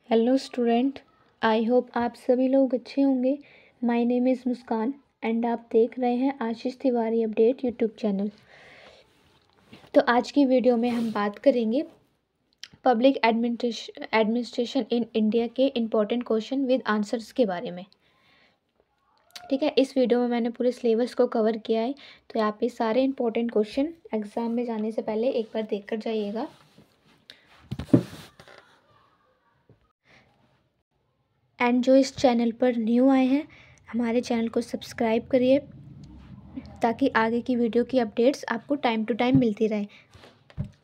Hello student, I hope आप सभी लोग अच्छे होंगे। My name is Muskan and आप देख रहे हैं आशीष तिवारी अपडेट यूट्यूब चैनल। तो आज की वीडियो में हम बात करेंगे पब्लिक एडमिनिस्ट्रेशन इन इंडिया के इम्पोर्टेंट क्वेश्चन विद आंसर्स के बारे में। ठीक है, इस वीडियो में मैंने पूरे सिलेबस को कवर किया है, तो आप ये सारे इम्पोर्टेंट क्वेश्चन एग्ज़ाम में जाने से पहले एक बार देख कर जाइएगा। एंड जो इस चैनल पर न्यू आए हैं, हमारे चैनल को सब्सक्राइब करिए ताकि आगे की वीडियो की अपडेट्स आपको टाइम टू टाइम मिलती रहे।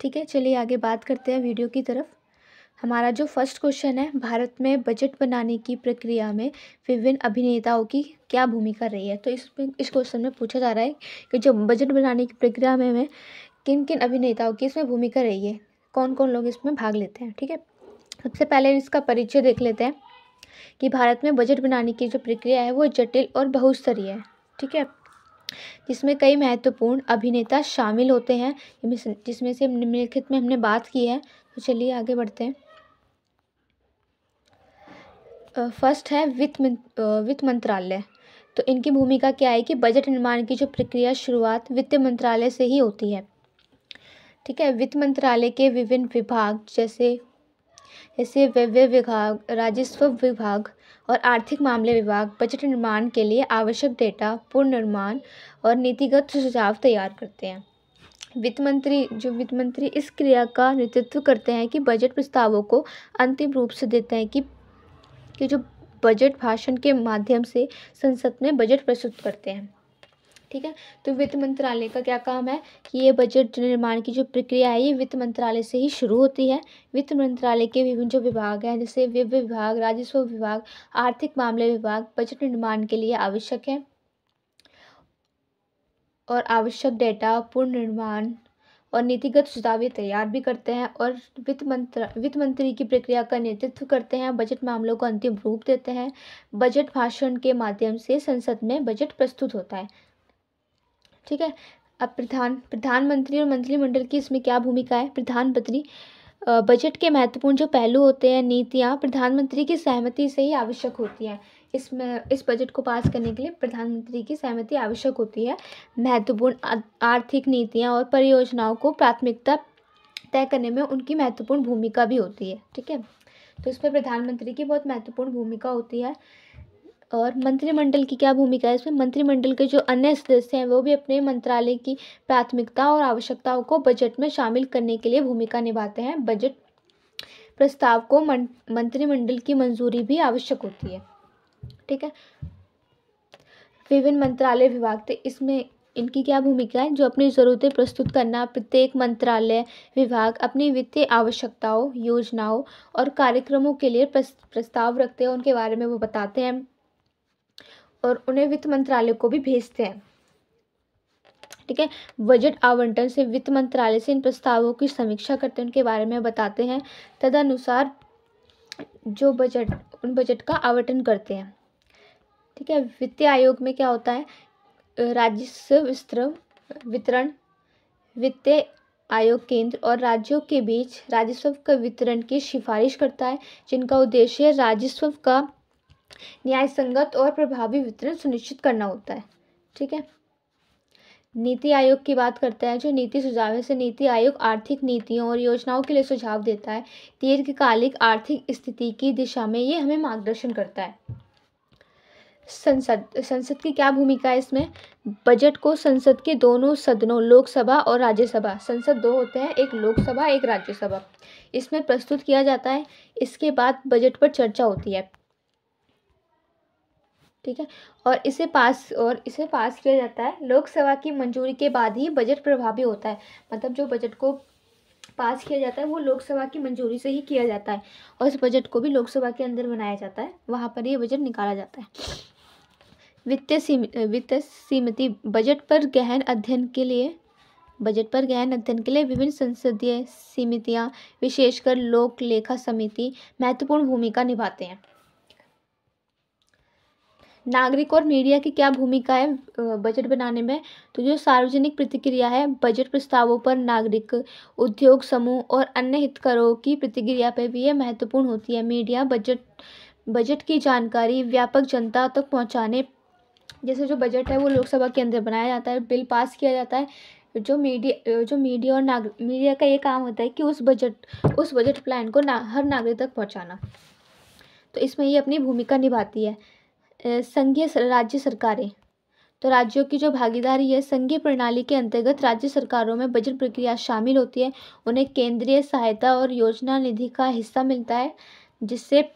ठीक है, चलिए आगे बात करते हैं वीडियो की तरफ। हमारा जो फर्स्ट क्वेश्चन है, भारत में बजट बनाने की प्रक्रिया में विभिन्न अभिनेताओं की क्या भूमिका रही है। तो इस क्वेश्चन में पूछा जा रहा है कि जो बजट बनाने की प्रक्रिया में किन किन अभिनेताओं की इसमें भूमिका रही है, कौन कौन लोग इसमें भाग लेते हैं। ठीक है, सबसे पहले इसका परिचय देख लेते हैं कि भारत में बजट बनाने की जो प्रक्रिया है वो जटिल और बहुस्तरीय है। ठीक है, जिसमें कई महत्वपूर्ण अभिनेता शामिल होते हैं, जिसमें से निम्नलिखित में हमने बात की है। तो चलिए आगे बढ़ते हैं। फर्स्ट है वित्त मंत्रालय। तो इनकी भूमिका क्या है कि बजट निर्माण की जो प्रक्रिया शुरुआत वित्त मंत्रालय से ही होती है। ठीक है, वित्त मंत्रालय के विभिन्न विभाग जैसे व्यय विभाग, राजस्व विभाग और आर्थिक मामले विभाग बजट निर्माण के लिए आवश्यक डेटा, पुनर्निर्माण और नीतिगत सुझाव तैयार करते हैं। वित्त मंत्री इस क्रिया का नेतृत्व करते हैं कि बजट प्रस्तावों को अंतिम रूप से देते हैं कि जो बजट भाषण के माध्यम से संसद में बजट प्रस्तुत करते हैं। ठीक है, तो वित्त मंत्रालय का क्या काम है कि ये बजट निर्माण की जो प्रक्रिया है ये वित्त मंत्रालय से ही शुरू होती है। वित्त मंत्रालय के विभिन्न जो विभाग हैं जैसे व्यय विभाग, राजस्व विभाग, आर्थिक मामले विभाग बजट निर्माण के लिए आवश्यक है और आवश्यक डेटा, पुनर्निर्माण और नीतिगत सुझाव तैयार भी करते हैं और वित्त मंत्री की प्रक्रिया का नेतृत्व करते हैं, बजट मामलों को अंतिम रूप देते हैं। बजट भाषण के माध्यम से संसद में बजट प्रस्तुत होता है। ठीक है, अब प्रधानमंत्री और मंत्रिमंडल की इसमें क्या भूमिका है। प्रधानमंत्री बजट के महत्वपूर्ण जो पहलू होते हैं, नीतियाँ प्रधानमंत्री की सहमति से ही आवश्यक होती हैं। इस बजट को पास करने के लिए प्रधानमंत्री की सहमति आवश्यक होती है। महत्वपूर्ण आर्थिक नीतियाँ और परियोजनाओं को प्राथमिकता तय करने में उनकी महत्वपूर्ण भूमिका भी होती है। ठीक है, तो इसमें प्रधानमंत्री की बहुत महत्वपूर्ण भूमिका होती है। और मंत्रिमंडल की क्या भूमिका है इसमें। मंत्रिमंडल के जो अन्य सदस्य हैं वो भी अपने मंत्रालय की प्राथमिकता और आवश्यकताओं को बजट में शामिल करने के लिए भूमिका निभाते हैं। बजट प्रस्ताव को मंत्रिमंडल की मंजूरी भी आवश्यक होती है। ठीक है, विभिन्न मंत्रालय विभाग, तो इसमें इनकी क्या भूमिका है। जो अपनी ज़रूरतें प्रस्तुत करना, प्रत्येक मंत्रालय विभाग अपनी वित्तीय आवश्यकताओं, योजनाओं और कार्यक्रमों के लिए प्रस्ताव रखते हैं, उनके बारे में वो बताते हैं और उन्हें वित्त मंत्रालय को भी भेजते हैं। ठीक है, बजट आवंटन से वित्त मंत्रालय से इन प्रस्तावों की समीक्षा करते हैं, उनके बारे में बताते हैं, तदनुसार जो बजट का आवंटन करते हैं। ठीक है, वित्तीय आयोग में क्या होता है, राजस्व वितरण वित्तीय आयोग केंद्र और राज्यों के बीच राजस्व का वितरण की सिफारिश करता है, जिनका उद्देश्य राजस्व का न्याय संगत और प्रभावी वितरण सुनिश्चित करना होता है। ठीक है, नीति आयोग की बात करते हैं। जो नीति सुझाव है, से नीति आयोग आर्थिक नीतियों और योजनाओं के लिए सुझाव देता है। दीर्घकालिक आर्थिक स्थिति की दिशा में ये हमें मार्गदर्शन करता है। संसद की क्या भूमिका है इसमें। बजट को संसद के दोनों सदनों, लोकसभा और राज्यसभा, संसद दो होते हैं, एक लोकसभा एक राज्यसभा, इसमें प्रस्तुत किया जाता है। इसके बाद बजट पर चर्चा होती है। ठीक है, और इसे पास किया जाता है। लोकसभा की मंजूरी के बाद ही बजट प्रभावी होता है। मतलब जो बजट को पास किया जाता है वो लोकसभा की मंजूरी से ही किया जाता है और इस बजट को भी लोकसभा के अंदर बनाया जाता है, वहाँ पर ये बजट निकाला जाता है। वित्त सीमिति बजट पर गहन अध्ययन के लिए विभिन्न संसदीय समितियाँ, विशेषकर लोक लेखा समिति महत्वपूर्ण भूमिका निभाते हैं। नागरिक और मीडिया की क्या भूमिका है बजट बनाने में? तो जो सार्वजनिक प्रतिक्रिया है बजट प्रस्तावों पर, नागरिक, उद्योग समूह और अन्य हितधारकों की प्रतिक्रिया पर भी ये महत्वपूर्ण होती है। मीडिया बजट बजट की जानकारी व्यापक जनता तक पहुंचाने, जैसे जो बजट है वो लोकसभा के अंदर बनाया जाता है, बिल पास किया जाता है। जो मीडिया और मीडिया का ये काम होता है कि उस बजट प्लान को हर नागरिक तक पहुंचाना। तो इसमें ये अपनी भूमिका निभाती है। संघीय राज्य सरकारें, तो राज्यों की जो भागीदारी है, संघीय प्रणाली के अंतर्गत राज्य सरकारों में बजट प्रक्रिया शामिल होती है। उन्हें केंद्रीय सहायता और योजना निधि का हिस्सा मिलता है, जिससे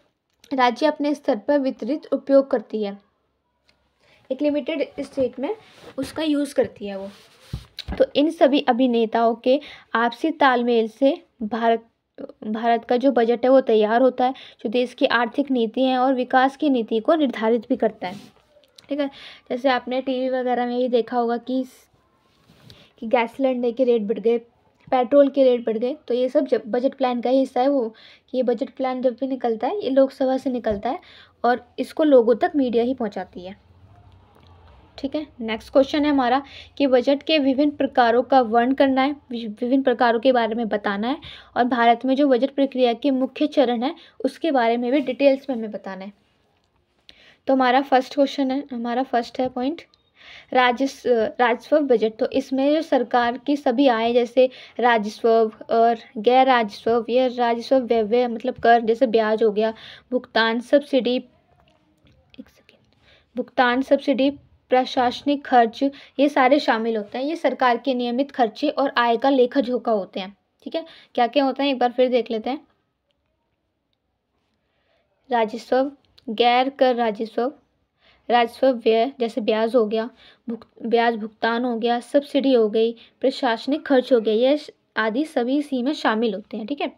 राज्य अपने स्तर पर वितरित उपयोग करती है। एक लिमिटेड स्टेट में उसका यूज़ करती है वो। तो इन सभी अभिनेताओं के आपसी तालमेल से भारत का जो बजट है वो तैयार होता है, जो देश की आर्थिक नीति है और विकास की नीति को निर्धारित भी करता है। ठीक है, जैसे आपने टीवी वगैरह में भी देखा होगा कि गैस सिलेंडर के रेट बढ़ गए, पेट्रोल के रेट बढ़ गए। तो ये सब जब बजट प्लान का ही हिस्सा है वो, कि ये बजट प्लान जब भी निकलता है ये लोकसभा से निकलता है और इसको लोगों तक मीडिया ही पहुंचाती है। ठीक है, नेक्स्ट क्वेश्चन है हमारा कि बजट के विभिन्न प्रकारों का वर्णन करना है, विभिन्न प्रकारों के बारे में बताना है, और भारत में जो बजट प्रक्रिया के मुख्य चरण है उसके बारे में भी डिटेल्स में हमें बताना है। तो हमारा फर्स्ट है पॉइंट राजस्व बजट। तो इसमें जो सरकार की सभी आय, जैसे राजस्व और गैर राजस्व, ये राजस्व व्यय मतलब कर, जैसे ब्याज हो गया, भुगतान सब्सिडी, प्रशासनिक खर्च, ये सारे शामिल होते हैं। ये सरकार के नियमित खर्चे और आय का लेखा जोखा होते हैं। ठीक है, क्या क्या होता है एक बार फिर देख लेते हैं। राजस्व, गैर कर राजस्व व्यय, जैसे ब्याज हो गया, ब्याज भुगतान हो गया, सब्सिडी हो गई, प्रशासनिक खर्च हो गया, ये आदि सभी इसी में शामिल होते हैं। ठीक है,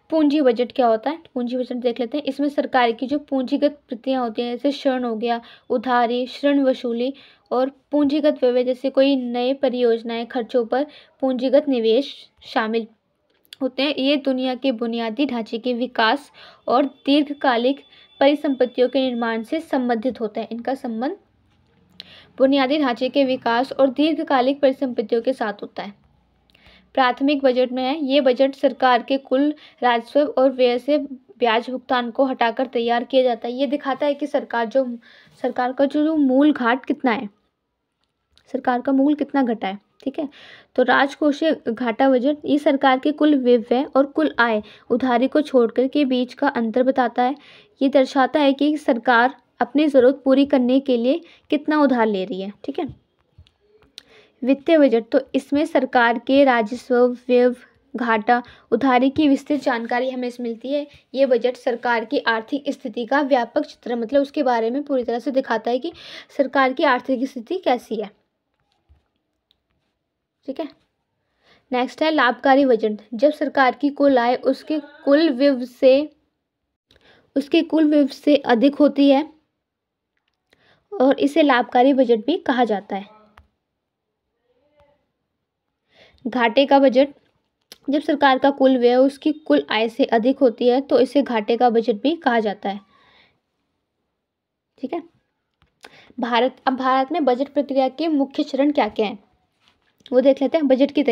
पूंजी बजट क्या होता है? पूंजी बजट देख लेते हैं। इसमें सरकार की जो पूंजीगत प्रतियां होती हैं, जैसे ऋण हो गया, उधारी, ऋण वसूली और पूंजीगत व्यय, जैसे कोई नए परियोजनाएं, खर्चों पर पूंजीगत निवेश शामिल होते हैं। ये दुनिया के बुनियादी ढांचे के विकास और दीर्घकालिक परिसंपत्तियों के निर्माण से संबंधित होता है। इनका संबंध बुनियादी ढांचे के विकास और दीर्घकालिक परिसंपत्तियों के साथ होता है। प्राथमिक बजट में है, ये बजट सरकार के कुल राजस्व और व्यय से ब्याज भुगतान को हटाकर तैयार किया जाता है। ये दिखाता है कि सरकार का जो मूल घाट कितना है, सरकार का मूल कितना घटा है। ठीक है, तो राजकोषीय घाटा बजट, ये सरकार के कुल व्यय और कुल आय उधारी को छोड़कर के बीच का अंतर बताता है। ये दर्शाता है कि सरकार अपनी ज़रूरत पूरी करने के लिए कितना उधार ले रही है। ठीक है, वित्तीय बजट, तो इसमें सरकार के राजस्व, व्यय, घाटा, उधारी की विस्तृत जानकारी हमें मिलती है। ये बजट सरकार की आर्थिक स्थिति का व्यापक चित्र, मतलब उसके बारे में पूरी तरह से दिखाता है कि सरकार की आर्थिक स्थिति कैसी है। ठीक है, नेक्स्ट है लाभकारी बजट। जब सरकार की कुल आय उसके कुल व्यय से अधिक होती है और इसे लाभकारी बजट भी कहा जाता है। घाटे का बजट, जब सरकार का कुल व्यय उसकी कुल आय से अधिक होती है तो इसे घाटे का बजट भी कहा जाता है। ठीक है, भारत में बजट प्रक्रिया के मुख्य चरण क्या क्या हैं वो देख लेते हैं। बजट की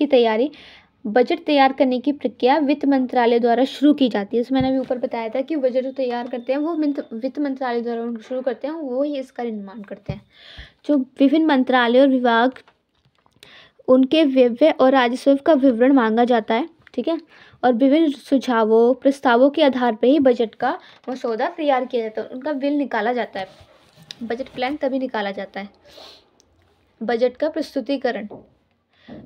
तैयारी, बजट तैयार करने की प्रक्रिया वित्त मंत्रालय द्वारा शुरू की जाती है। इसमें मैंने अभी ऊपर बताया था कि बजट जो तैयार करते हैं वो वित्त मंत्रालय द्वारा शुरू करते हैं, वो ही इसका निर्माण करते हैं। जो विभिन्न मंत्रालय और विभाग, उनके व्यय और राजस्व का विवरण मांगा जाता है। ठीक है, और विभिन्न सुझावों, प्रस्तावों के आधार पर ही बजट का मसौदा तैयार किया जाता है, उनका बिल निकाला जाता है। बजट प्लान तभी निकाला जाता है। बजट का प्रस्तुतिकरण,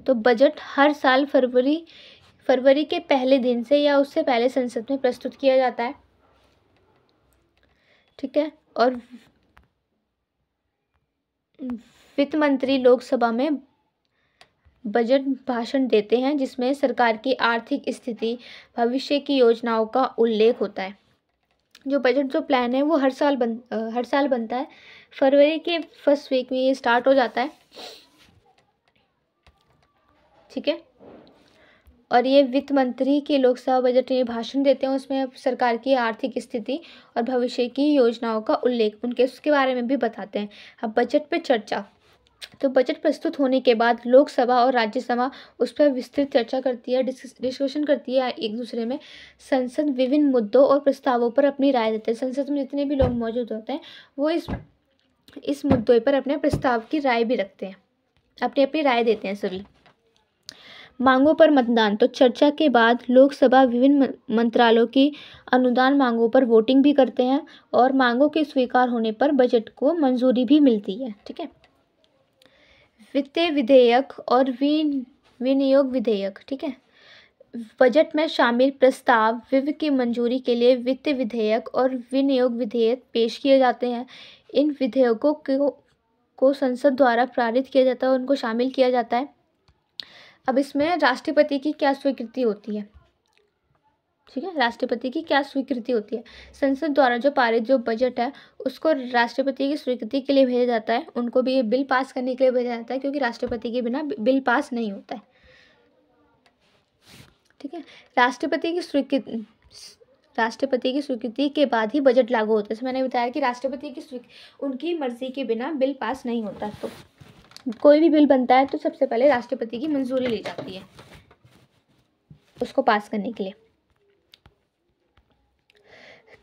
तो बजट हर साल फरवरी के पहले दिन से या उससे पहले संसद में प्रस्तुत किया जाता है। ठीक है, और वित्त मंत्री लोकसभा में बजट भाषण देते हैं, जिसमें सरकार की आर्थिक स्थिति, भविष्य की योजनाओं का उल्लेख होता है। जो बजट जो प्लान है वो हर साल बनता है। फरवरी के फर्स्ट वीक में ये स्टार्ट हो जाता है। ठीक है, और ये वित्त मंत्री के लोकसभा बजट में भाषण देते हैं, उसमें सरकार की आर्थिक स्थिति और भविष्य की योजनाओं का उल्लेख उनके उसके बारे में भी बताते हैं। अब बजट पे चर्चा, तो बजट प्रस्तुत होने के बाद लोकसभा और राज्यसभा उस पर विस्तृत चर्चा करती है, डिस्कशन करती है एक दूसरे में। संसद विभिन्न मुद्दों और प्रस्तावों पर अपनी राय देते हैं। संसद में जितने भी लोग मौजूद होते हैं वो इस मुद्दों पर अपने प्रस्ताव की राय भी रखते हैं, अपनी अपनी राय देते हैं सभी। मांगों पर मतदान, तो चर्चा के बाद लोकसभा विभिन्न मंत्रालयों की अनुदान मांगों पर वोटिंग भी करते हैं और मांगों के स्वीकार होने पर बजट को मंजूरी भी मिलती है। ठीक है। वित्तीय विधेयक और विनियोग विधेयक। ठीक है। बजट में शामिल प्रस्ताव वित्त की मंजूरी के लिए वित्तीय विधेयक और विनियोग विधेयक पेश किए जाते हैं। इन विधेयकों को संसद द्वारा पारित किया जाता है, उनको शामिल किया जाता है। अब इसमें राष्ट्रपति की क्या स्वीकृति होती है? ठीक है, राष्ट्रपति की क्या स्वीकृति होती है? संसद द्वारा जो पारित जो बजट है उसको राष्ट्रपति की स्वीकृति के लिए भेजा जाता है, उनको भी ये बिल पास करने के लिए भेजा जाता है, क्योंकि राष्ट्रपति के बिना बिल पास नहीं होता है। ठीक है। राष्ट्रपति की स्वीकृति के बाद ही बजट लागू होता है। जैसे मैंने बताया कि राष्ट्रपति की उनकी मर्जी के बिना बिल पास नहीं होता। तो कोई भी बिल बनता है तो सबसे पहले राष्ट्रपति की मंजूरी ली जाती है उसको पास करने के लिए।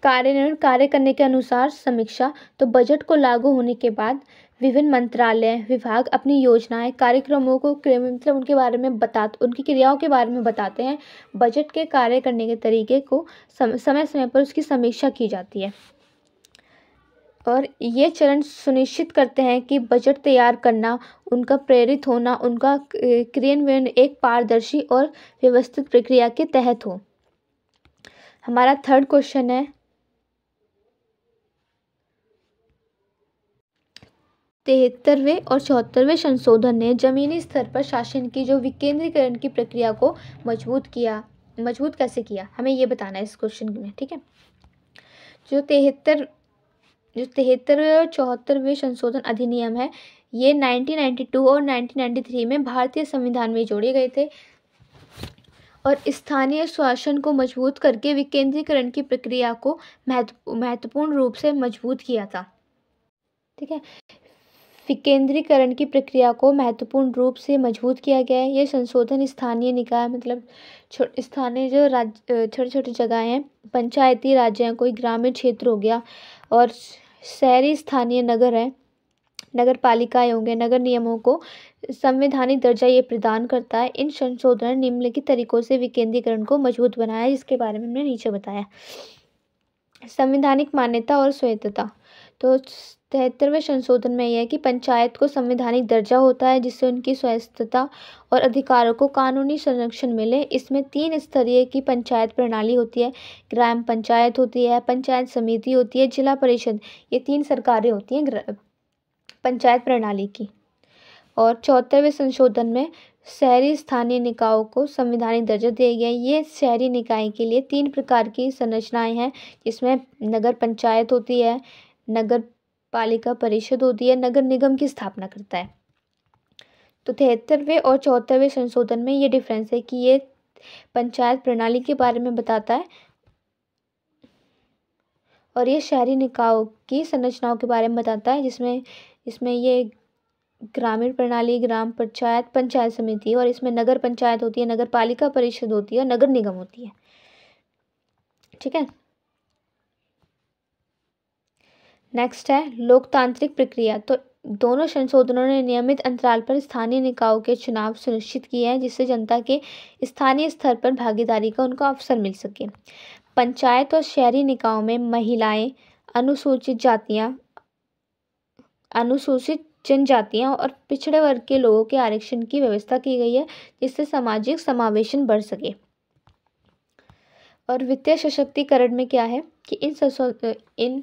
कार्यान्वयन कार्य करने के अनुसार समीक्षा, तो बजट को लागू होने के बाद विभिन्न मंत्रालय विभाग अपनी योजनाएं कार्यक्रमों को मतलब उनके बारे में उनकी क्रियाओं के बारे में बताते हैं। बजट के कार्य करने के तरीके को समय समय पर उसकी समीक्षा की जाती है और ये चरण सुनिश्चित करते हैं कि बजट तैयार करना, उनका प्रेरित होना, उनका क्रियान्वयन एक पारदर्शी और व्यवस्थित प्रक्रिया के तहत हो। हमारा थर्ड क्वेश्चन है 73वें और 74वें संशोधन ने जमीनी स्तर पर शासन की जो विकेंद्रीकरण की प्रक्रिया को मजबूत कैसे किया, हमें ये बताना है इस क्वेश्चन में। ठीक है। जो 73वें और 74वें संशोधन अधिनियम है, ये 1992 और 1993 में भारतीय संविधान में जोड़े गए थे और स्थानीय शासन को मजबूत करके विकेंद्रीकरण की प्रक्रिया को महत्वपूर्ण रूप से मजबूत किया था। ठीक है। विकेंद्रीकरण की प्रक्रिया को महत्वपूर्ण रूप से मजबूत किया गया है। ये संशोधन स्थानीय निकाय मतलब स्थानीय जो छोटी छोटी जगह हैं, पंचायती राज्य हैं, कोई ग्रामीण क्षेत्र हो गया और शहरी स्थानीय नगर है, नगर पालिकाएं होंगे, नगर नियमों को संवैधानिक दर्जा ये प्रदान करता है। इन संशोधन ने निम्नलिखित तरीकों से विकेंद्रीकरण को मजबूत बनाया, जिसके बारे में हमने नीचे बताया। संवैधानिक मान्यता और स्वायत्तता, तो 73वें संशोधन में यह है कि पंचायत को संवैधानिक दर्जा होता है, जिससे उनकी स्वायत्तता और अधिकारों को कानूनी संरक्षण मिले। इसमें 3 स्तरीय की पंचायत प्रणाली होती है, ग्राम पंचायत होती है, पंचायत समिति होती है, जिला परिषद, ये 3 सरकारें होती हैं पंचायत प्रणाली की। और 74वें संशोधन में शहरी स्थानीय निकायों को संवैधानिक दर्जा दिया गया। ये शहरी निकाय के लिए 3 प्रकार की संरचनाएं हैं, जिसमें नगर पंचायत होती है, नगर पालिका परिषद होती है, नगर निगम की स्थापना करता है। तो 73वें और 74वें संशोधन में ये डिफरेंस है कि ये पंचायत प्रणाली के बारे में बताता है और ये शहरी निकायों की संरचनाओं के बारे में बताता है, इसमें ये ग्रामीण प्रणाली, ग्राम पंचायत, पंचायत समिति, और इसमें नगर पंचायत होती है, नगर पालिका परिषद होती है, नगर निगम होती है। ठीक है। नेक्स्ट है लोकतांत्रिक प्रक्रिया। तो दोनों संशोधनों ने नियमित अंतराल पर स्थानीय निकायों के चुनाव सुनिश्चित किए हैं, जिससे जनता के स्थानीय स्तर पर भागीदारी का उनको अवसर मिल सके। पंचायत और शहरी निकायों में महिलाएं, अनुसूचित जातियां, अनुसूचित जनजातियां और पिछड़े वर्ग के लोगों के आरक्षण की व्यवस्था की गई है, जिससे सामाजिक समावेशन बढ़ सके। और वित्तीय सशक्तिकरण में क्या है कि इन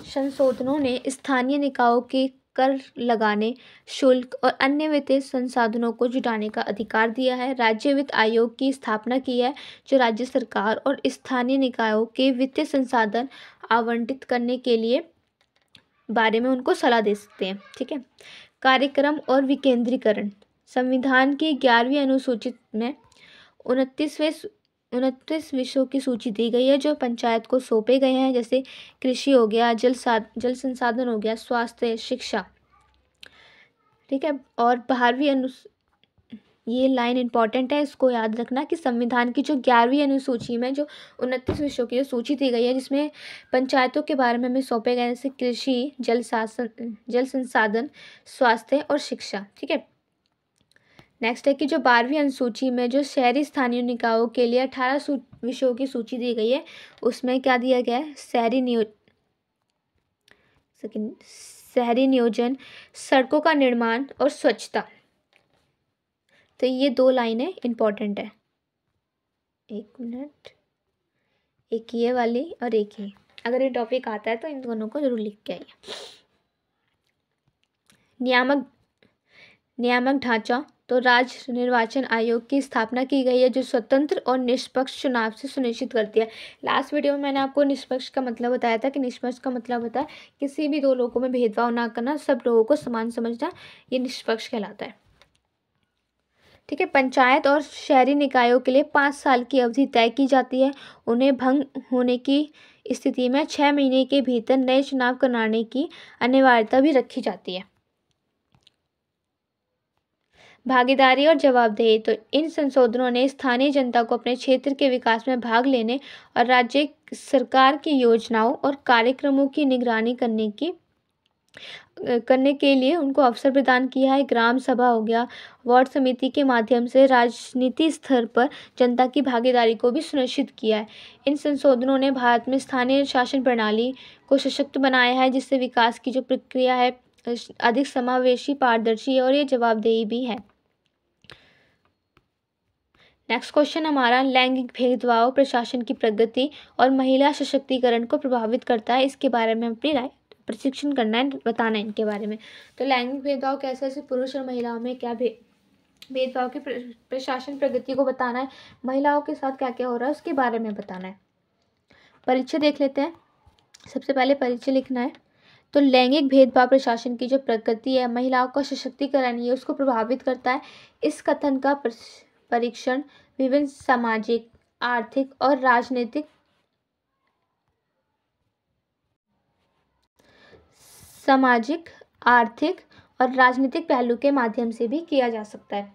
संशोधनों ने स्थानीय निकायों के कर लगाने, शुल्क और अन्य वित्तीय संसाधनों को जुटाने का अधिकार दिया है। राज्य वित्त आयोग की स्थापना की है, जो राज्य सरकार और स्थानीय निकायों के वित्तीय संसाधन आवंटित करने के लिए बारे में उनको सलाह दे सकते हैं। ठीक है। कार्यक्रम और विकेंद्रीकरण, संविधान की 11वीं अनुसूचित में 29 विषयों की सूची दी गई है जो पंचायत को सौंपे गए हैं, जैसे कृषि हो गया, जल संसाधन हो गया, स्वास्थ्य, शिक्षा। ठीक है। और 12वीं ये लाइन इंपॉर्टेंट है, इसको याद रखना कि संविधान की जो 11वीं अनुसूची में जो 29 विषयों की जो सूची दी गई है, जिसमें पंचायतों के बारे में हमें सौंपे गए, जैसे कृषि, जल संसाधन, स्वास्थ्य और शिक्षा। ठीक है। नेक्स्ट है कि जो 12वीं अनुसूची में जो शहरी स्थानीय निकायों के लिए 18 विषयों की सूची दी गई है, उसमें क्या दिया गया है? शहरी नियोजन, सड़कों का निर्माण और स्वच्छता। तो ये 2 लाइनें इंपॉर्टेंट है। एक मिनट, एक ये वाली और एक ये। अगर ये टॉपिक आता है तो इन दोनों को जरूर लिख के आइए। नियामक ढांचा, तो राज्य निर्वाचन आयोग की स्थापना की गई है, जो स्वतंत्र और निष्पक्ष चुनाव से सुनिश्चित करती है। लास्ट वीडियो में मैंने आपको निष्पक्ष का मतलब बताया था कि निष्पक्ष का मतलब होता है किसी भी 2 लोगों में भेदभाव ना करना, सब लोगों को समान समझना, ये निष्पक्ष कहलाता है। ठीक है। पंचायत और शहरी निकायों के लिए 5 साल की अवधि तय की जाती है। उन्हें भंग होने की स्थिति में 6 महीने के भीतर नए चुनाव कराने की अनिवार्यता भी रखी जाती है। भागीदारी और जवाबदेही, तो इन संशोधनों ने स्थानीय जनता को अपने क्षेत्र के विकास में भाग लेने और राज्य सरकार की योजनाओं और कार्यक्रमों की निगरानी करने के लिए उनको अवसर प्रदान किया है। ग्राम सभा हो गया, वार्ड समिति के माध्यम से राजनीति स्तर पर जनता की भागीदारी को भी सुनिश्चित किया है। इन संशोधनों ने भारत में स्थानीय शासन प्रणाली को सशक्त बनाया है, जिससे विकास की जो प्रक्रिया है अधिक समावेशी, पारदर्शी है और ये जवाबदेही भी है। नेक्स्ट क्वेश्चन हमारा, लैंगिक भेदभाव प्रशासन की प्रगति और महिला सशक्तिकरण को प्रभावित करता है, इसके बारे में अपनी राय प्रशिक्षण करना है, बताना है इनके बारे में। तो लैंगिक भेदभाव कैसे ऐसे पुरुष और महिलाओं में क्या भेदभाव की प्रशासन प्रगति को बताना है, महिलाओं के साथ क्या क्या हो रहा है उसके बारे में बताना है। परिचय देख लेते हैं। सबसे पहले परिचय लिखना है। तो लैंगिक भेदभाव प्रशासन की जो प्रगति है, महिलाओं का सशक्तिकरण ये उसको प्रभावित करता है। इस कथन का परीक्षण विभिन्न सामाजिक, आर्थिक और राजनीतिक पहलू के माध्यम से भी किया जा सकता है।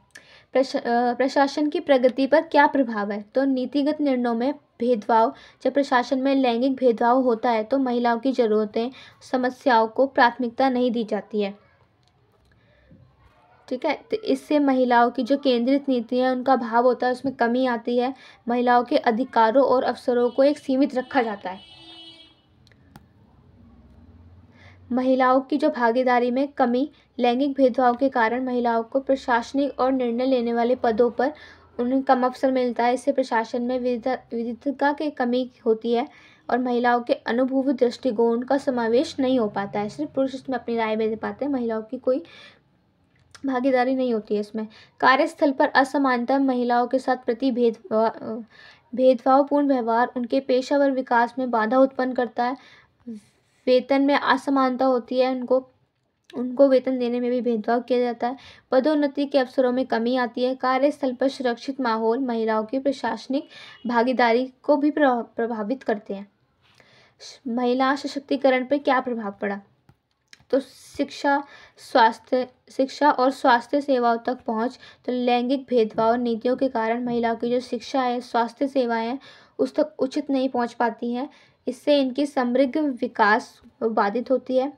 प्रशासन की प्रगति पर क्या प्रभाव है? तो नीतिगत निर्णयों में भेदभाव, जब प्रशासन में लैंगिक भेदभाव होता है तो महिलाओं की जरूरतें, समस्याओं को प्राथमिकता नहीं दी जाती है। ठीक है। तो इससे महिलाओं की जो केंद्रित नीति है उनका भाव होता है उसमें कमी आती है। महिलाओं के अधिकारों और अवसरों को एक सीमित रखा जाता है। महिलाओं की जो भागीदारी में कमी, लैंगिक भेदभाव के कारण महिलाओं को प्रशासनिक और निर्णय लेने वाले पदों पर उन्हें कम अवसर मिलता है। इससे प्रशासन में विविधता की कमी होती है और महिलाओं के अनुभवी दृष्टिकोण का समावेश नहीं हो पाता है। सिर्फ पुरुष इसमें अपनी राय दे पाते हैं, महिलाओं की कोई भागीदारी नहीं होती है इसमें। कार्यस्थल पर असमानता, महिलाओं के साथ भेदभावपूर्ण व्यवहार उनके पेशेवर विकास में बाधा उत्पन्न करता है। वेतन में असमानता होती है, उनको वेतन देने में भी भेदभाव किया जाता है। पदोन्नति के अवसरों में कमी आती है। कार्यस्थल पर सुरक्षित माहौल महिलाओं की प्रशासनिक भागीदारी को भी प्रभावित करते हैं। महिला सशक्तिकरण पर क्या प्रभाव पड़ा? तो शिक्षा और स्वास्थ्य सेवाओं तक पहुंच, तो लैंगिक भेदभाव नीतियों के कारण महिलाओं की जो शिक्षा है, स्वास्थ्य सेवाएं हैं उस तक उचित नहीं पहुंच पाती हैं। इससे इनकी समग्र विकास बाधित होती है।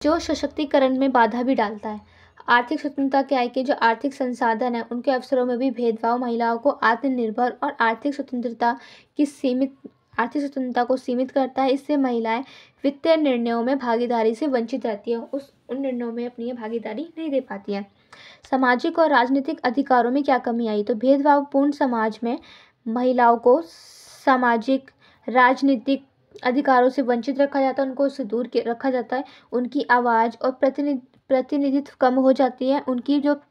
जो सशक्तिकरण में बाधा भी डालता है। आर्थिक स्वतंत्रता क्या है कि जो आर्थिक संसाधन है उनके अवसरों में भी भेदभाव महिलाओं को आत्मनिर्भर और आर्थिक स्वतंत्रता को सीमित करता है। इससे महिलाएं वित्तीय निर्णयों में भागीदारी से वंचित रहती है, उन निर्णयों में अपनी भागीदारी नहीं दे पाती है। सामाजिक और राजनीतिक अधिकारों में क्या कमी आई? तो भेदभावपूर्ण समाज में महिलाओं को सामाजिक, राजनीतिक अधिकारों से वंचित रखा जाता है, उनको उससे दूर रखा जाता है। उनकी आवाज़ और प्रतिनिधित्व कम हो जाती है। उनकी जो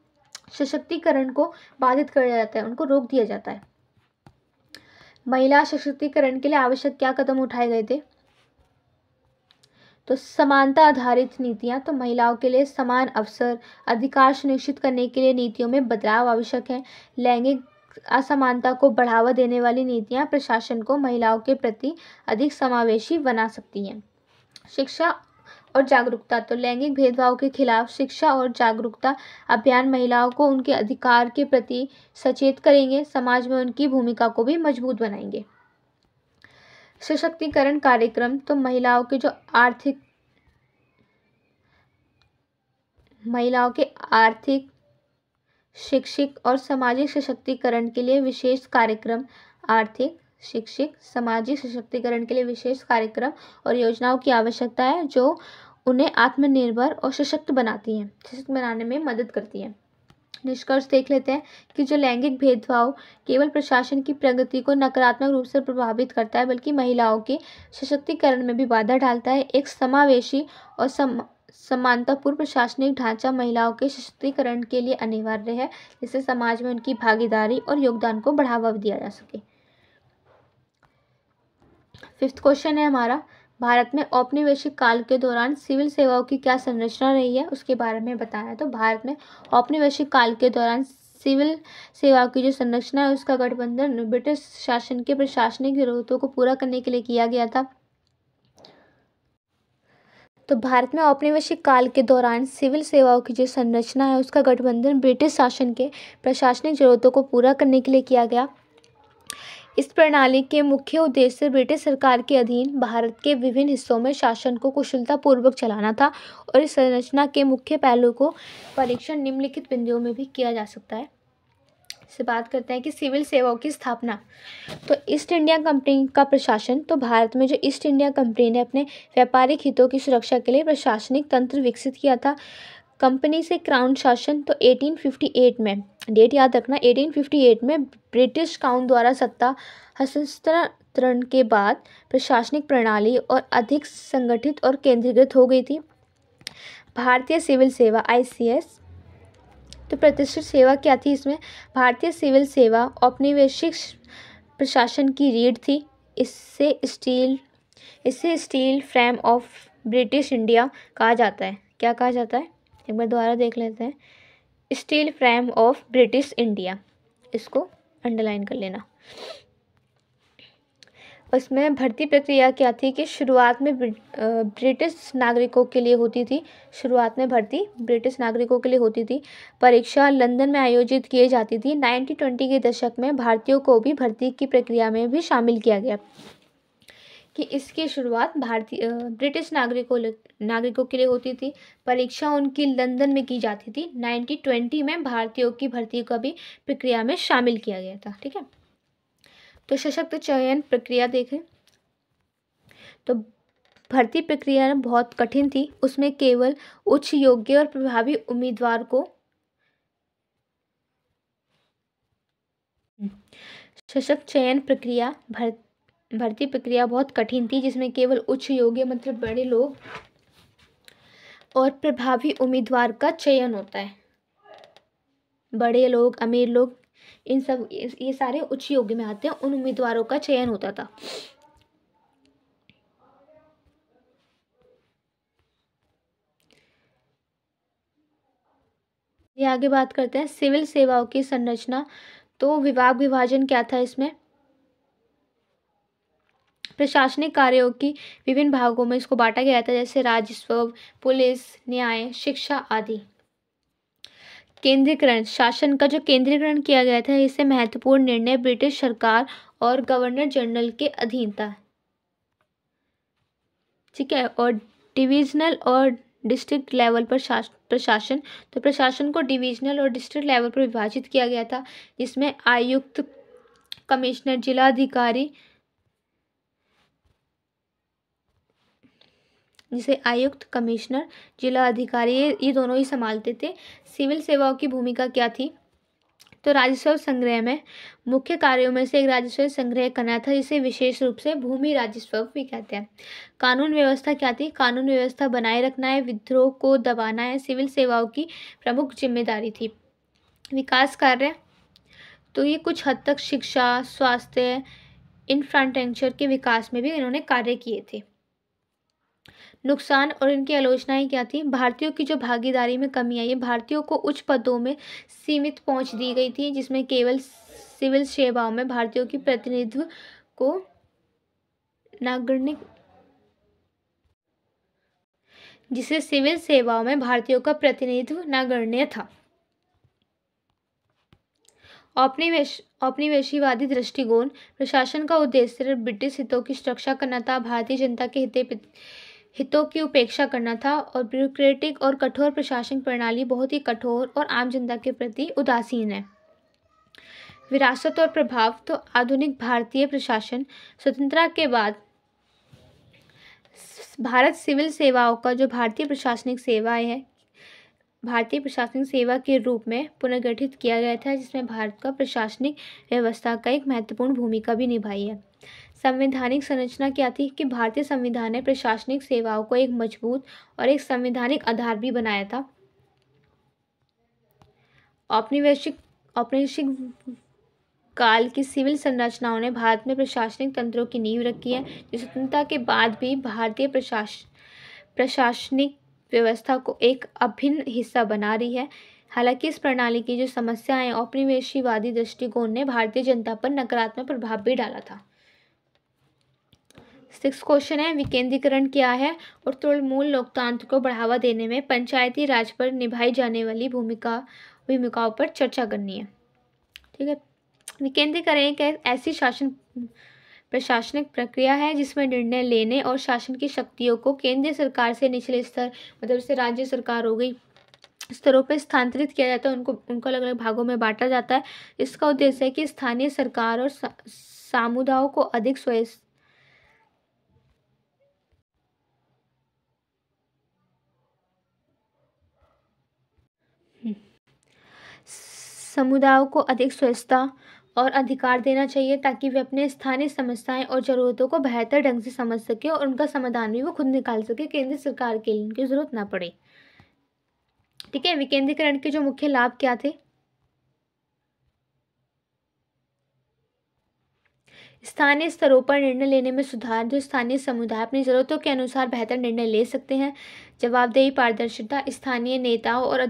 सशक्तिकरण को बाधित कर जाता है, उनको रोक दिया जाता है। महिला सशक्तिकरण के लिए आवश्यक क्या कदम उठाए गए थे? तो समानता आधारित नीतियाँ, तो महिलाओं के लिए समान अवसर अधिकार सुनिश्चित करने के लिए नीतियों में बदलाव आवश्यक है। लैंगिक असमानता को बढ़ावा देने वाली नीतियाँ प्रशासन को महिलाओं के प्रति अधिक समावेशी बना सकती हैं। शिक्षा और जागरूकता, तो लैंगिक भेदभाव के खिलाफ शिक्षा और जागरूकता अभियान महिलाओं को उनके अधिकार के प्रति सचेत करेंगे, समाज में उनकी भूमिका को भी मजबूत बनाएंगे। सशक्तिकरण कार्यक्रम, तो महिलाओं के आर्थिक, शैक्षिक और सामाजिक सशक्तिकरण के लिए विशेष कार्यक्रम, आर्थिक, शैक्षिक, सामाजिक सशक्तिकरण के लिए विशेष कार्यक्रम और योजनाओं की आवश्यकता है जो उन्हें आत्मनिर्भर और सशक्त बनाने में मदद करती है। निष्कर्ष देख लेते हैं कि जो लैंगिक भेदभाव केवल प्रशासन की प्रगति को नकारात्मक रूप से प्रभावित करता है, बल्कि महिलाओं के सशक्तिकरण में भी बाधा डालता है। एक समावेशी और समानतापूर्ण प्रशासनिक ढांचा महिलाओं के सशक्तिकरण के लिए अनिवार्य है, जिससे समाज में उनकी भागीदारी और योगदान को बढ़ावा दिया जा सके। 5th क्वेश्चन है हमारा, भारत में औपनिवेशिक काल के दौरान सिविल सेवाओं की क्या संरचना रही है, उसके बारे में बताना है। तो भारत में औपनिवेशिक काल के दौरान सिविल सेवाओं की जो संरचना है उसका गठबंधन ब्रिटिश शासन के प्रशासनिक जरूरतों को पूरा करने के लिए किया गया था। तो भारत में औपनिवेशिक काल के दौरान सिविल सेवाओं की जो संरचना है उसका गठबंधन ब्रिटिश शासन के प्रशासनिक जरूरतों को पूरा करने के लिए किया गया। इस प्रणाली के मुख्य उद्देश्य ब्रिटिश सरकार के अधीन भारत के विभिन्न हिस्सों में शासन को कुशलतापूर्वक चलाना था, और इस संरचना के मुख्य पहलू को परीक्षण निम्नलिखित बिंदुओं में भी किया जा सकता है। से बात करते हैं कि सिविल सेवाओं की स्थापना, तो ईस्ट इंडिया कंपनी का प्रशासन, तो भारत में जो ईस्ट इंडिया कंपनी ने अपने व्यापारिक हितों की सुरक्षा के लिए प्रशासनिक तंत्र विकसित किया था। कंपनी से क्राउन शासन, तो 1858 में, डेट याद रखना, 1858 में ब्रिटिश क्राउन द्वारा सत्ता हस्तांतरण के बाद प्रशासनिक प्रणाली और अधिक संगठित और केंद्रीकृत हो गई थी। भारतीय सिविल सेवा ICS, तो प्रतिष्ठित सेवा क्या थी इसमें? भारतीय सिविल सेवा औपनिवेशिक प्रशासन की रीढ़ थी। इससे steel frame of British India कहा जाता है। क्या कहा जाता है? एक बार दोबारा देख लेते हैं। Steel frame of British India, इसको अंडरलाइन कर लेना। उसमें भर्ती प्रक्रिया क्या थी कि शुरुआत में ब्रिटिश नागरिकों के लिए होती थी। शुरुआत में भर्ती ब्रिटिश नागरिकों के लिए होती थी। परीक्षा लंदन में आयोजित की जाती थी। 1920 के दशक में भारतीयों को भी भर्ती की प्रक्रिया में भी शामिल किया गया कि इसकी शुरुआत ब्रिटिश नागरिकों के लिए होती थी। परीक्षा उनकी लंदन में की जाती थी। 1920 में भारतीयों की भर्ती को भी प्रक्रिया में शामिल किया गया था। ठीक है, तो सशक्त चयन प्रक्रिया देखें तो भर्ती प्रक्रिया बहुत कठिन थी। उसमें केवल उच्च योग्य और प्रभावी उम्मीदवार को सशक्त चयन प्रक्रिया भर्ती प्रक्रिया बहुत कठिन थी, जिसमें केवल उच्च योग्य मतलब बड़े लोग और प्रभावी उम्मीदवार का चयन होता है। बड़े लोग, अमीर लोग, ये सारे उच्च योग्य में आते हैं। उन उम्मीदवारों का चयन होता था। ये आगे बात करते हैं सिविल सेवाओं की संरचना। तो विभाग विभाजन क्या था इसमें? प्रशासनिक कार्यों की विभिन्न भागों में इसको बांटा गया था, जैसे राजस्व, पुलिस, न्याय, शिक्षा आदि। केंद्रीकरण, शासन का जो केंद्रीकरण किया गया था, इससे महत्वपूर्ण निर्णय ब्रिटिश सरकार और गवर्नर जनरल के अधीन था। ठीक है, और डिविजनल और डिस्ट्रिक्ट लेवल पर प्रशासन, तो प्रशासन को डिविजनल और डिस्ट्रिक्ट लेवल पर विभाजित किया गया था, जिसमें आयुक्त, कमिश्नर, जिलाधिकारी, जिसे आयुक्त, कमिश्नर, जिला अधिकारी ये दोनों ही संभालते थे। सिविल सेवाओं की भूमिका क्या थी? तो राजस्व संग्रह में मुख्य कार्यों में से एक राजस्व संग्रह करना था, जिसे विशेष रूप से भूमि राजस्व भी कहते हैं। कानून व्यवस्था क्या थी? कानून व्यवस्था बनाए रखना है, विद्रोह को दबाना है, सिविल सेवाओं की प्रमुख जिम्मेदारी थी। विकास कार्य, तो ये कुछ हद तक शिक्षा, स्वास्थ्य, इंफ्रास्ट्रक्चर के विकास में भी इन्होंने कार्य किए थे। नुकसान और इनकी आलोचनाएं क्या थी? भारतीयों की जो भागीदारी में कमी आई है, भारतीयों को उच्च पदों में सीमित पहुंच दी गई थी, जिसमें केवल सिविल सेवाओं में भारतीयों की प्रतिनिधित्व को नगण्य जिसे सिविल सेवाओं में भारतीयों का प्रतिनिधित्व नगण्य था। औपनिवेशवादी दृष्टिकोण प्रशासन का उद्देश्य सिर्फ ब्रिटिश हितों की रक्षा करना था, भारतीय जनता के हितों की उपेक्षा करना था, और ब्यूरोक्रेटिक और कठोर प्रशासन प्रणाली बहुत ही कठोर और आम जनता के प्रति उदासीन है। विरासत और प्रभाव तो आधुनिक भारतीय प्रशासन स्वतंत्रता के बाद भारत सिविल सेवाओं का जो भारतीय प्रशासनिक सेवा के रूप में पुनर्गठित किया गया था, जिसमें भारत का प्रशासनिक व्यवस्था का एक महत्वपूर्ण भूमिका भी निभाई है। संवैधानिक संरचना क्या थी? कि भारतीय संविधान ने प्रशासनिक सेवाओं को एक मजबूत और एक संवैधानिक आधार भी बनाया था। औपनिवेशिक काल की सिविल संरचनाओं ने भारत में प्रशासनिक तंत्रों की नींव रखी है, जो स्वतंत्रता के बाद भी भारतीय प्रशासनिक व्यवस्था को एक अभिन्न हिस्सा बना रही है। हालांकि इस प्रणाली की जो समस्याएं औपनिवेशवादी दृष्टिकोण ने भारतीय जनता पर नकारात्मक प्रभाव भी डाला था। 6 क्वेश्चन है, विकेंद्रीकरण क्या है और तृणमूल लोकतंत्र को बढ़ावा देने में पंचायती राज पर निभाई जाने वाली भूमिकाओं पर चर्चा करनी है। ठीक है। विकेंद्रीकरण एक ऐसी प्रशासनिक प्रक्रिया है जिसमें निर्णय लेने और शासन की शक्तियों को केंद्रीय सरकार से निचले स्तर, मतलब जैसे राज्य सरकार हो गई, स्तरों पर स्थानांतरित किया जाता है। उनको अलग अलग भागों में बांटा जाता है। इसका उद्देश्य है कि स्थानीय सरकार और समुदायों को अधिक स्वायत्तता और अधिकार देना चाहिए, ताकि वे अपने स्थानीय समस्याएं और ज़रूरतों को बेहतर ढंग से समझ सके और उनका समाधान भी वो खुद निकाल सके। केंद्र सरकार के लिए उनकी ज़रूरत ना पड़े। ठीक है। विकेंद्रीकरण के जो मुख्य लाभ क्या थे? स्थानीय स्तरों पर निर्णय लेने में सुधार, जो स्थानीय समुदाय अपनी ज़रूरतों के अनुसार बेहतर निर्णय ले सकते हैं। जवाबदेही, पारदर्शिता, स्थानीय नेता और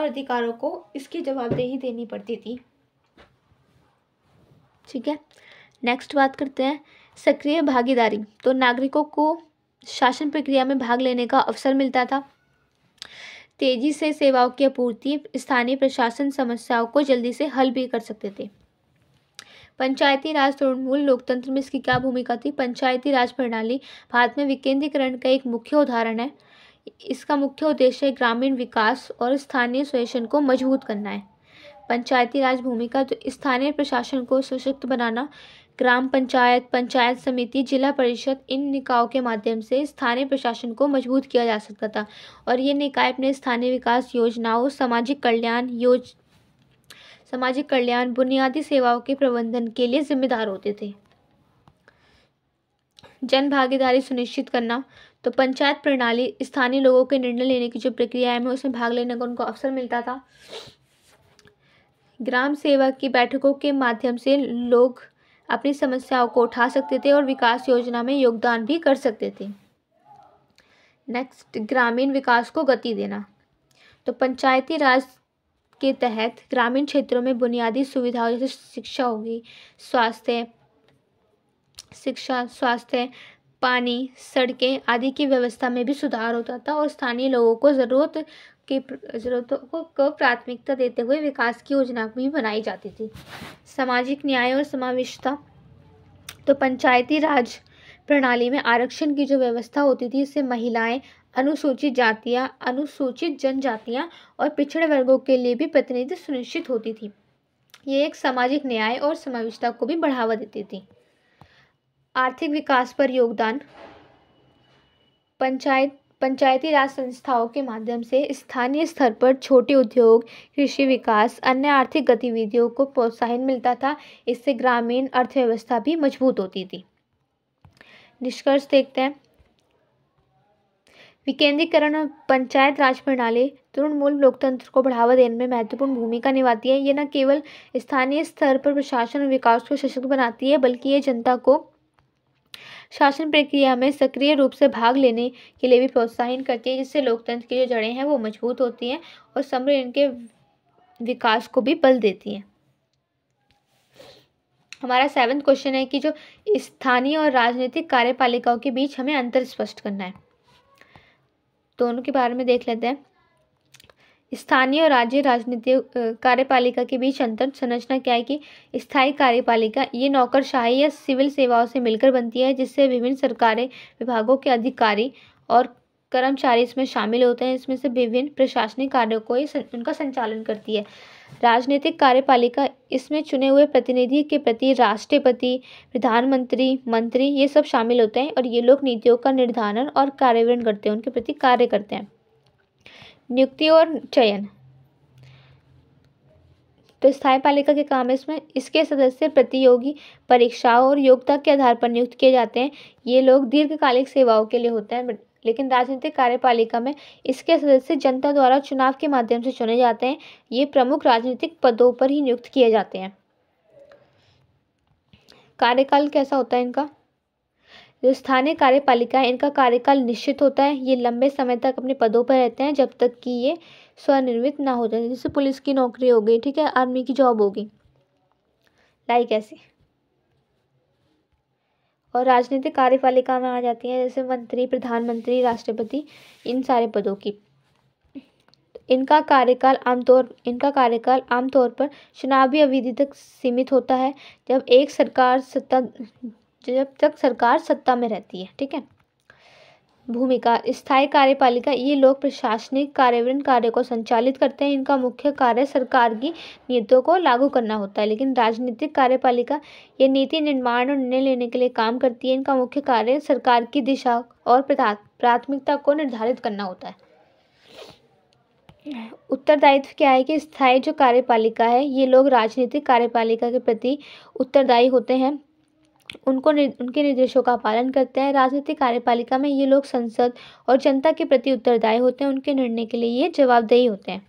अधिकारों को इसकी जवाबदेही देनी पड़ती थी। ठीक है। नेक्स्ट बात करते हैं सक्रिय भागीदारी। तो नागरिकों को शासन प्रक्रिया में भाग लेने का अवसर मिलता था। तेजी से सेवाओं की आपूर्ति, स्थानीय प्रशासन समस्याओं को जल्दी से हल भी कर सकते थे। पंचायती राज तृणमूल लोकतंत्र में इसकी क्या भूमिका थी? पंचायती राज प्रणाली भारत में विकेंद्रीकरण का एक मुख्य उदाहरण है। इसका मुख्य उद्देश्य ग्रामीण विकास और स्थानीय शासन को मजबूत करना है। पंचायती राज भूमिका तो स्थानीय प्रशासन को सशक्त बनाना, ग्राम पंचायत, पंचायत समिति, जिला परिषद, इन निकायों के माध्यम से स्थानीय प्रशासन को मजबूत किया जा सकता था, और ये निकाय अपने स्थानीय विकास योजनाओं, सामाजिक कल्याण, बुनियादी सेवाओं के प्रबंधन के लिए जिम्मेदार होते थे। जन भागीदारी सुनिश्चित करना, तो पंचायत प्रणाली स्थानीय लोगों के निर्णय लेने की जो प्रक्रिया है उसमें भाग लेने का उनको अवसर मिलता था। ग्राम सेवा की बैठकों के माध्यम से लोग अपनी समस्याओं को उठा सकते थे और विकास योजना में योगदान भी कर सकते थे। नेक्स्ट, ग्रामीण विकास को गति देना। तो पंचायती राज के तहत ग्रामीण क्षेत्रों में बुनियादी सुविधाओं जैसे स्वास्थ्य, पानी, सड़कें आदि की व्यवस्था में भी सुधार होता था, और स्थानीय लोगों को ज़रूरतों को प्राथमिकता देते हुए विकास की योजना भी बनाई जाती थी। सामाजिक न्याय और समावेशिता। तो पंचायती राज प्रणाली में आरक्षण की जो व्यवस्था होती थी, इससे महिलाएं, अनुसूचित जातियां, अनुसूचित जनजातियां और पिछड़े वर्गों के लिए भी प्रतिनिधित्व सुनिश्चित होती थी। ये एक सामाजिक न्याय और समावेशिता को भी बढ़ावा देती थी। आर्थिक विकास पर योगदान। पंचायती राज संस्थाओं के माध्यम से स्थानीय स्तर पर छोटे उद्योग, कृषि विकास, अन्य आर्थिक गतिविधियों को प्रोत्साहन मिलता था। इससे ग्रामीण अर्थव्यवस्था भी मजबूत होती थी। निष्कर्ष देखते हैं। विकेंद्रीकरण और पंचायत राज प्रणाली तृणमूल लोकतंत्र को बढ़ावा देने में महत्वपूर्ण भूमिका निभाती है। ये न केवल स्थानीय स्तर पर प्रशासन और विकास को सशक्त बनाती है, बल्कि ये जनता को शासन प्रक्रिया में सक्रिय रूप से भाग लेने के लिए भी प्रोत्साहित करती है, जिससे लोकतंत्र की जो जड़ें हैं वो मजबूत होती हैं और समृद्ध इनके विकास को भी बल देती हैं। हमारा 7वां क्वेश्चन है कि जो स्थानीय और राजनीतिक कार्यपालिकाओं के बीच हमें अंतर स्पष्ट करना है। दोनों के बारे में देख लेते हैं। स्थानीय और राज्य राजनीतिक कार्यपालिका के बीच अंतर संरचना क्या है कि स्थायी कार्यपालिका ये नौकरशाही या सिविल सेवाओं से मिलकर बनती है, जिससे विभिन्न सरकारी विभागों के अधिकारी और कर्मचारी इसमें शामिल होते हैं। इसमें से विभिन्न प्रशासनिक कार्यों को उनका संचालन करती है। राजनीतिक कार्यपालिका इसमें चुने हुए प्रतिनिधि के प्रति राष्ट्रपति, प्रधानमंत्री, मंत्री ये सब शामिल होते हैं और ये लोग नीतियों का निर्धारण और कार्यान्वयन करते हैं, उनके प्रति कार्य करते हैं। नियुक्ति और चयन, तो स्थायी पालिका के काम है इसमें इसके सदस्य प्रतियोगी परीक्षाओं और योग्यता के आधार पर नियुक्त किए जाते हैं। ये लोग दीर्घकालिक सेवाओं के लिए होते हैं। लेकिन राजनीतिक कार्यपालिका में इसके सदस्य जनता द्वारा चुनाव के माध्यम से चुने जाते हैं। ये प्रमुख राजनीतिक पदों पर ही नियुक्त किए जाते हैं। कार्यकाल कैसा होता है इनका? जो स्थानीय कार्यपालिका है इनका कार्यकाल निश्चित होता है। ये लंबे समय तक अपने पदों पर रहते हैं जब तक कि ये स्वनिर्मित ना हो जाए। जैसे पुलिस की नौकरी हो गई, ठीक है, आर्मी की जॉब होगी, लाइक ऐसे। और राजनीतिक कार्यपालिका में आ जाती हैं जैसे मंत्री, प्रधानमंत्री, राष्ट्रपति, इन सारे पदों की। इनका कार्यकाल आमतौर पर चुनावी अवधि तक सीमित होता है जब तक सरकार सत्ता में रहती है, ठीक है। भूमिका, स्थायी कार्यपालिका ये लोग प्रशासनिक कार्यान्वयन कार्य को संचालित करते हैं। इनका मुख्य कार्य सरकार की नीतियों को लागू करना होता है। लेकिन राजनीतिक कार्यपालिका ये नीति निर्माण और निर्णय लेने के लिए काम करती है। इनका मुख्य कार्य सरकार की दिशा और प्राथमिकता को निर्धारित करना होता है। उत्तरदायित्व क्या है कि स्थायी जो कार्यपालिका है ये लोग राजनीतिक कार्यपालिका के प्रति उत्तरदायी होते हैं, उनके निर्देशों का पालन करते हैं। राजनीतिक कार्यपालिका में ये लोग संसद और जनता के प्रति उत्तरदायी होते हैं, उनके निर्णय के लिए ये जवाबदेही होते हैं।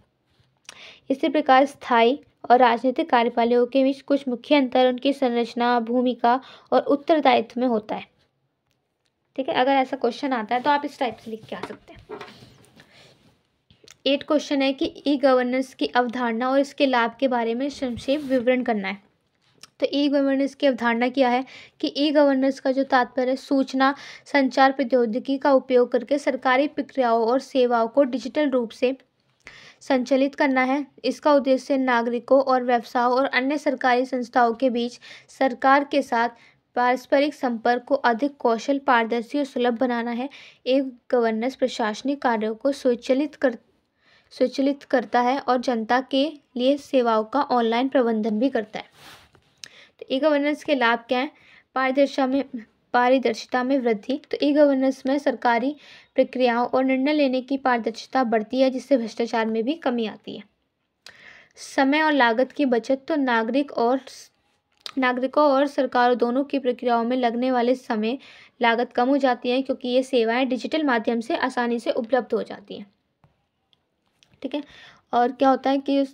इसी प्रकार स्थायी और राजनीतिक कार्यपालिकाओं के बीच कुछ मुख्य अंतर उनकी संरचना, भूमिका और उत्तरदायित्व में होता है, ठीक है। अगर ऐसा क्वेश्चन आता है तो आप इस टाइप से लिख के आ सकते हैं। 8 क्वेश्चन है कि ई गवर्नेंस की अवधारणा और इसके लाभ के बारे में संक्षेप विवरण करना है। तो ई गवर्नेंस की अवधारणा क्या है कि ई गवर्नेंस का जो तात्पर्य सूचना संचार प्रौद्योगिकी का उपयोग करके सरकारी प्रक्रियाओं और सेवाओं को डिजिटल रूप से संचालित करना है। इसका उद्देश्य नागरिकों और व्यवसायों और अन्य सरकारी संस्थाओं के बीच सरकार के साथ पारस्परिक संपर्क को अधिक कौशल, पारदर्शी और सुलभ बनाना है। ई गवर्नेंस प्रशासनिक कार्यों को स्वचालित करता है और जनता के लिए सेवाओं का ऑनलाइन प्रबंधन भी करता है। तो ई गवर्नेंस के लाभ क्या हैं? पारदर्शिता में वृद्धि। तो ई गवर्नेंस में सरकारी प्रक्रियाओं और निर्णय लेने की पारदर्शिता बढ़ती है, जिससे भ्रष्टाचार में भी कमी आती है। समय और लागत की बचत। तो नागरिकों और सरकारों दोनों की प्रक्रियाओं में लगने वाले समय लागत कम हो जाती है, क्योंकि ये सेवाएं डिजिटल माध्यम से आसानी से उपलब्ध हो जाती हैं, ठीक है। और क्या होता है कि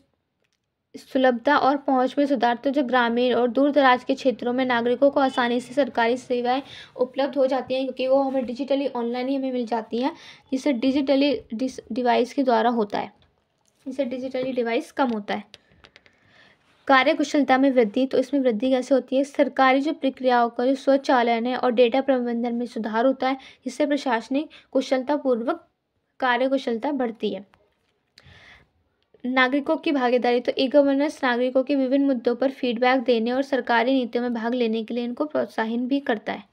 सुलभता और पहुंच में सुधार। तो जो ग्रामीण और दूर दराज के क्षेत्रों में नागरिकों को आसानी से सरकारी सेवाएं उपलब्ध हो जाती हैं, क्योंकि वो हमें डिजिटली ऑनलाइन ही हमें मिल जाती हैं, जिससे डिजिटली डिवाइस के द्वारा होता है, इससे डिजिटली डिवाइस कम होता है। कार्य कुशलता में वृद्धि। तो इसमें वृद्धि कैसे होती है? सरकारी जो प्रक्रियाओं का जो स्वचालन है और डेटा प्रबंधन में सुधार होता है, जिससे प्रशासनिक कुशलता पूर्वक कार्य कुशलता बढ़ती है। नागरिकों की भागीदारी। तो ई गवर्नेंस नागरिकों के विभिन्न मुद्दों पर फीडबैक देने और सरकारी नीतियों में भाग लेने के लिए इनको प्रोत्साहन भी करता है।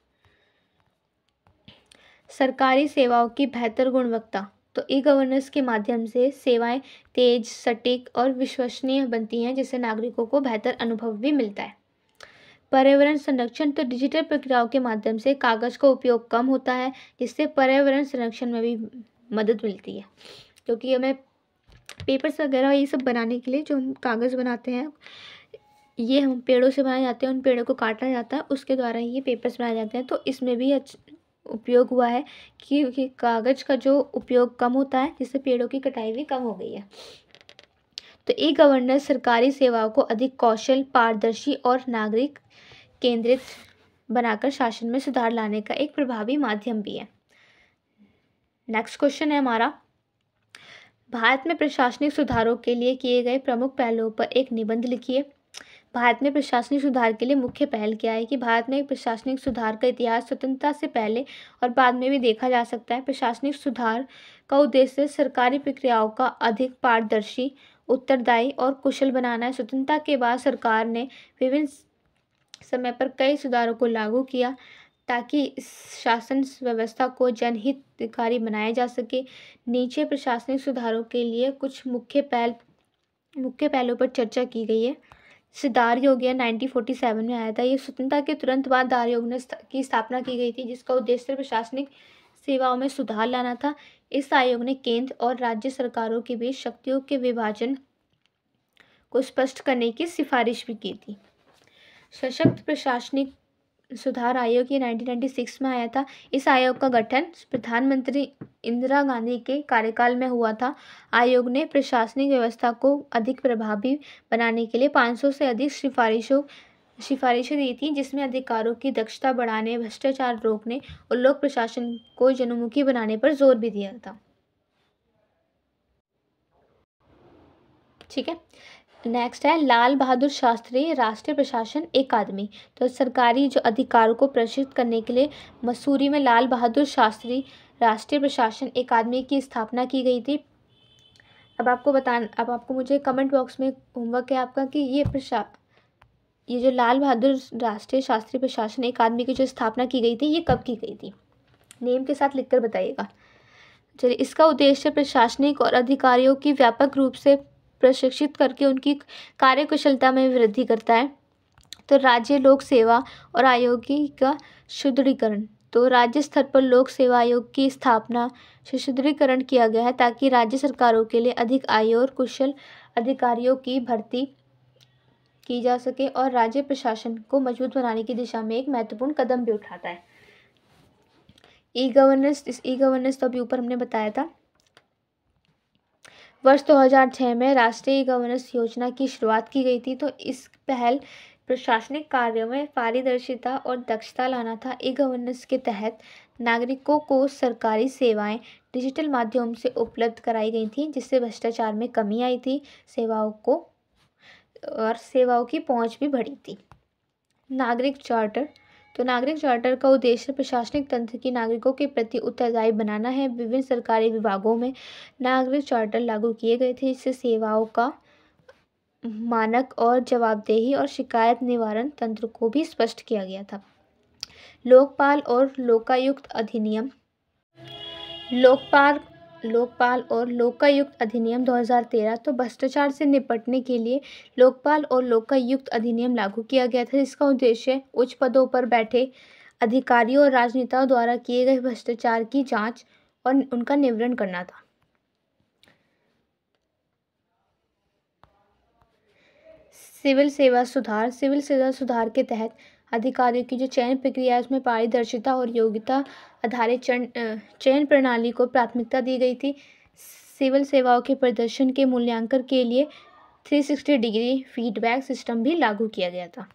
सरकारी सेवाओं की बेहतर गुणवत्ता। तो ई गवर्नेंस के माध्यम से सेवाएं तेज, सटीक और विश्वसनीय बनती हैं, जिससे नागरिकों को बेहतर अनुभव भी मिलता है। पर्यावरण संरक्षण। तो डिजिटल प्रक्रियाओं के माध्यम से कागज़ का उपयोग कम होता है, जिससे पर्यावरण संरक्षण में भी मदद मिलती है, क्योंकि हमें पेपर्स वगैरह ये सब बनाने के लिए जो हम कागज़ बनाते हैं, ये हम पेड़ों से बनाए जाते हैं, उन पेड़ों को काटा जाता है, उसके द्वारा ये पेपर्स बनाए जाते हैं। तो इसमें भी उपयोग हुआ है कि कागज़ का जो उपयोग कम होता है, जिससे पेड़ों की कटाई भी कम हो गई है। तो ई गवर्नेंस सरकारी सेवाओं को अधिक कौशल, पारदर्शी और नागरिक केंद्रित बनाकर शासन में सुधार लाने का एक प्रभावी माध्यम भी है। नेक्स्ट क्वेश्चन है हमारा, भारत में प्रशासनिक सुधारों के लिए किए गए प्रमुख पहलों पर एक निबंध लिखिए। भारत में प्रशासनिक सुधार के लिए मुख्य पहल क्या है? कि भारत में प्रशासनिक सुधार का इतिहास स्वतंत्रता से पहले और बाद में भी देखा जा सकता है। प्रशासनिक सुधार का उद्देश्य सरकारी प्रक्रियाओं का अधिक पारदर्शी, उत्तरदायी और कुशल बनाना है। स्वतंत्रता के बाद सरकार ने विभिन्न समय पर कई सुधारों को लागू किया ताकि शासन व्यवस्था को जनहितकारी बनाया जा सके। नीचे प्रशासनिक सुधारों के लिए कुछ मुख्य पहलों पर चर्चा की गई है। दार योग 1947 में आया था। ये स्वतंत्रता के तुरंत बाद दार योग की स्थापना की गई थी, जिसका उद्देश्य प्रशासनिक सेवाओं में सुधार लाना था। इस आयोग ने केंद्र और राज्य सरकारों के बीच शक्तियों के विभाजन को स्पष्ट करने की सिफारिश भी की थी। सशक्त प्रशासनिक सुधार आयोग ये 1996 में आया था। इस आयोग का गठन प्रधानमंत्री इंदिरा गांधी के कार्यकाल में हुआ था। आयोग ने प्रशासनिक व्यवस्था को अधिक प्रभावी बनाने के लिए 500 से अधिक सिफारिशें दी थी, जिसमें अधिकारों की दक्षता बढ़ाने, भ्रष्टाचार रोकने और लोक प्रशासन को जनोन्मुखी बनाने पर जोर भी दिया था। ठीक है, नेक्स्ट है लाल बहादुर शास्त्री राष्ट्रीय प्रशासन अकादमी। तो सरकारी जो अधिकारों को प्रशिक्षित करने के लिए मसूरी में लाल बहादुर शास्त्री राष्ट्रीय प्रशासन अकादमी की स्थापना की गई थी। अब आपको मुझे कमेंट बॉक्स में होमवर्क है आपका कि ये जो लाल बहादुर राष्ट्रीय शास्त्री प्रशासन अकादमी की जो स्थापना की गई थी, ये कब की गई थी? नेम के साथ लिखकर बताइएगा। चलिए, इसका उद्देश्य प्रशासनिक और अधिकारियों की व्यापक रूप से प्रशिक्षित करके उनकी कार्यकुशलता में वृद्धि करता है। तो राज्य लोक सेवा और आयोगी का सुदृढ़ीकरण। तो राज्य स्तर पर लोक सेवा आयोग की स्थापना से सुदृढ़ीकरण किया गया है ताकि राज्य सरकारों के लिए अधिक आय और कुशल अधिकारियों की भर्ती की जा सके और राज्य प्रशासन को मजबूत बनाने की दिशा में एक महत्वपूर्ण कदम भी उठाता है। ई गवर्नेंस तो अभी ऊपर हमने बताया था। वर्ष 2006 में राष्ट्रीय ई गवर्नेंस योजना की शुरुआत की गई थी। तो इस पहल प्रशासनिक कार्यों में पारदर्शिता और दक्षता लाना था। ई गवर्नेंस के तहत नागरिकों को सरकारी सेवाएं डिजिटल माध्यम से उपलब्ध कराई गई थी, जिससे भ्रष्टाचार में कमी आई थी, सेवाओं की पहुंच भी बढ़ी थी। नागरिक चार्टर। तो नागरिक चार्टर का उद्देश्य प्रशासनिक तंत्र की नागरिकों के प्रति उत्तरदायी बनाना है। विभिन्न सरकारी विभागों में नागरिक चार्टर लागू किए गए थे, जिससे सेवाओं का मानक और जवाबदेही और शिकायत निवारण तंत्र को भी स्पष्ट किया गया था। लोकपाल और लोकायुक्त अधिनियम 2013। तो भ्रष्टाचार से निपटने के लिए लोकपाल और लोकायुक्त अधिनियम लागू किया गया था, जिसका उद्देश्य उच्च पदों पर बैठे अधिकारियों और राजनेताओं द्वारा किए गए भ्रष्टाचार की जांच और उनका निवारण करना था। सिविल सेवा सुधार के तहत अधिकारियों की जो चयन प्रक्रिया है, उसमें पारदर्शिता और योग्यता आधारित चयन प्रणाली को प्राथमिकता दी गई थी। सिविल सेवाओं के प्रदर्शन के मूल्यांकन के लिए 360 डिग्री फीडबैक सिस्टम भी लागू किया गया था।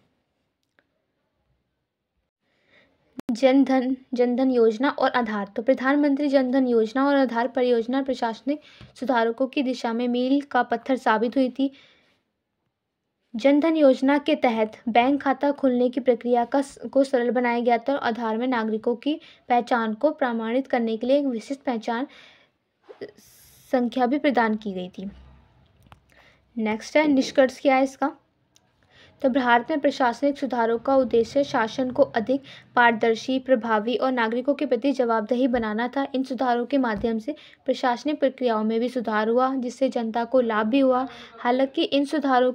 जनधन योजना और आधार। तो प्रधानमंत्री जनधन योजना और आधार परियोजना प्रशासनिक सुधारकों की दिशा में मील का पत्थर साबित हुई थी। जनधन योजना के तहत बैंक खाता खोलने की प्रक्रिया को सरल बनाया गया था और आधार में नागरिकों की पहचान को प्रमाणित करने के लिए एक विशिष्ट पहचान संख्या भी प्रदान की गई थी। नेक्स्ट है निष्कर्ष क्या है इसका? तो भारत में प्रशासनिक सुधारों का उद्देश्य शासन को अधिक पारदर्शी, प्रभावी और नागरिकों के प्रति जवाबदेही बनाना था। इन सुधारों के माध्यम से प्रशासनिक प्रक्रियाओं में भी सुधार हुआ, जिससे जनता को लाभ भी हुआ। हालांकि इन सुधारों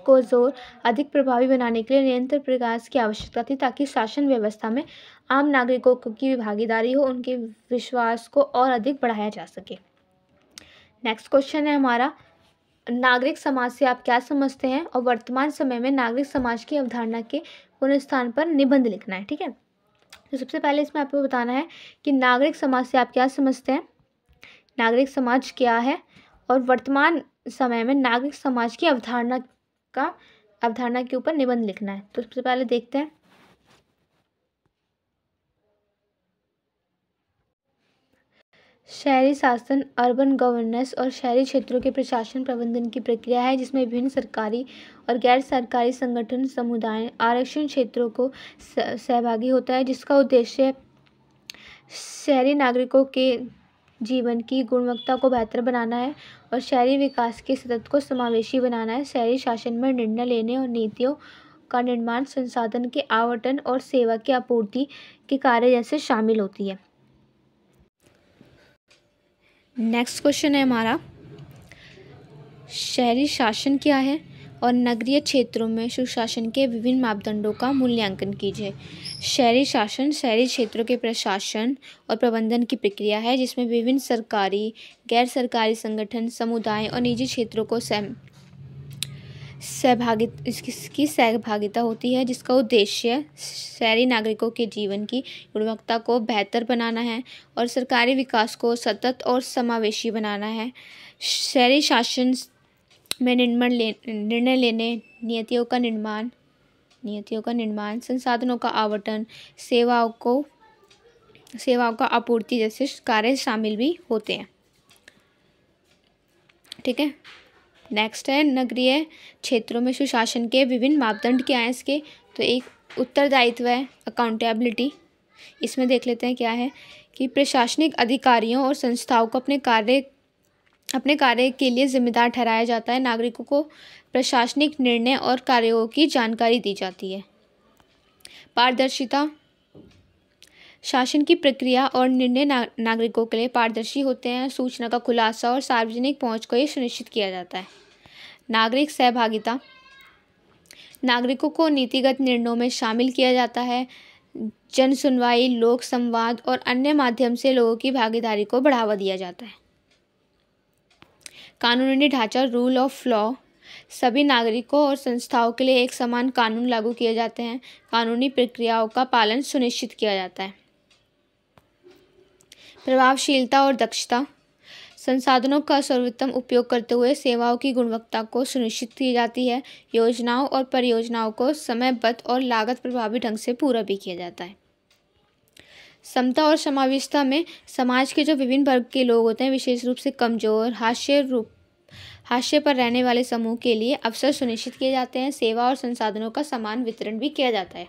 को जोर अधिक प्रभावी बनाने के लिए निरंतर प्रयास की आवश्यकता थी, ताकि शासन व्यवस्था में आम नागरिकों की भागीदारी हो, उनके विश्वास को और अधिक बढ़ाया जा सके। नेक्स्ट क्वेश्चन है हमारा, नागरिक समाज से आप क्या समझते हैं? और वर्तमान समय में नागरिक समाज की अवधारणा के पुनर्स्थान पर निबंध लिखना है। ठीक है, तो सबसे पहले इसमें आपको बताना है कि नागरिक समाज से आप क्या समझते हैं, नागरिक समाज क्या है, और वर्तमान समय में नागरिक समाज की अवधारणा के ऊपर निबंध लिखना है। तो सबसे पहले देखते हैं। शहरी शासन अर्बन गवर्नेंस और शहरी क्षेत्रों के प्रशासन प्रबंधन की प्रक्रिया है जिसमें विभिन्न सरकारी और गैर सरकारी संगठन, समुदाय, आरक्षण क्षेत्रों को सहभागी होता है, जिसका उद्देश्य शहरी नागरिकों के जीवन की गुणवत्ता को बेहतर बनाना है और शहरी विकास के सतत को समावेशी बनाना है। शहरी शासन में निर्णय लेने और नीतियों का निर्माण, संसाधन के आवंटन और सेवा की आपूर्ति के कार्य जैसे शामिल होती है। नेक्स्ट क्वेश्चन है हमारा, शहरी शासन क्या है और नगरीय क्षेत्रों में सुशासन के विभिन्न मापदंडों का मूल्यांकन कीजिए। शहरी शासन शहरी क्षेत्रों के प्रशासन और प्रबंधन की प्रक्रिया है जिसमें विभिन्न सरकारी, गैर सरकारी संगठन, समुदाय और निजी क्षेत्रों को इसकी सहभागिता होती है, जिसका उद्देश्य शहरी नागरिकों के जीवन की गुणवत्ता को बेहतर बनाना है और सरकारी विकास को सतत और समावेशी बनाना है। शहरी शासन में निर्णय लेने, नीतियों का निर्माण, संसाधनों का आवंटन, सेवाओं का आपूर्ति जैसे कार्य शामिल भी होते हैं। ठीक है, नेक्स्ट है नगरीय क्षेत्रों में सुशासन के विभिन्न मापदंड क्या हैं इसके। तो एक उत्तरदायित्व है, अकाउंटेबिलिटी। इसमें देख लेते हैं क्या है कि प्रशासनिक अधिकारियों और संस्थाओं को अपने कार्य के लिए जिम्मेदार ठहराया जाता है। नागरिकों को प्रशासनिक निर्णय और कार्यों की जानकारी दी जाती है। पारदर्शिता, शासन की प्रक्रिया और निर्णय नागरिकों के लिए पारदर्शी होते हैं। सूचना का खुलासा और सार्वजनिक पहुंच को ये सुनिश्चित किया जाता है। नागरिक सहभागिता, नागरिकों को नीतिगत निर्णयों में शामिल किया जाता है। जन सुनवाई, लोक संवाद और अन्य माध्यम से लोगों की भागीदारी को बढ़ावा दिया जाता है। कानूनी ढांचा, रूल ऑफ लॉ, सभी नागरिकों और संस्थाओं के लिए एक समान कानून लागू किए जाते हैं। कानूनी प्रक्रियाओं का पालन सुनिश्चित किया जाता है। प्रभावशीलता और दक्षता, संसाधनों का सर्वोत्तम उपयोग करते हुए सेवाओं की गुणवत्ता को सुनिश्चित की जाती है। योजनाओं और परियोजनाओं को समयबद्ध और लागत प्रभावी ढंग से पूरा भी किया जाता है। समता और समावेशिता में समाज के जो विभिन्न वर्ग के लोग होते हैं, विशेष रूप से कमजोर, हाशिए पर रहने वाले समूह के लिए अवसर सुनिश्चित किए जाते हैं। सेवा और संसाधनों का समान वितरण भी किया जाता है।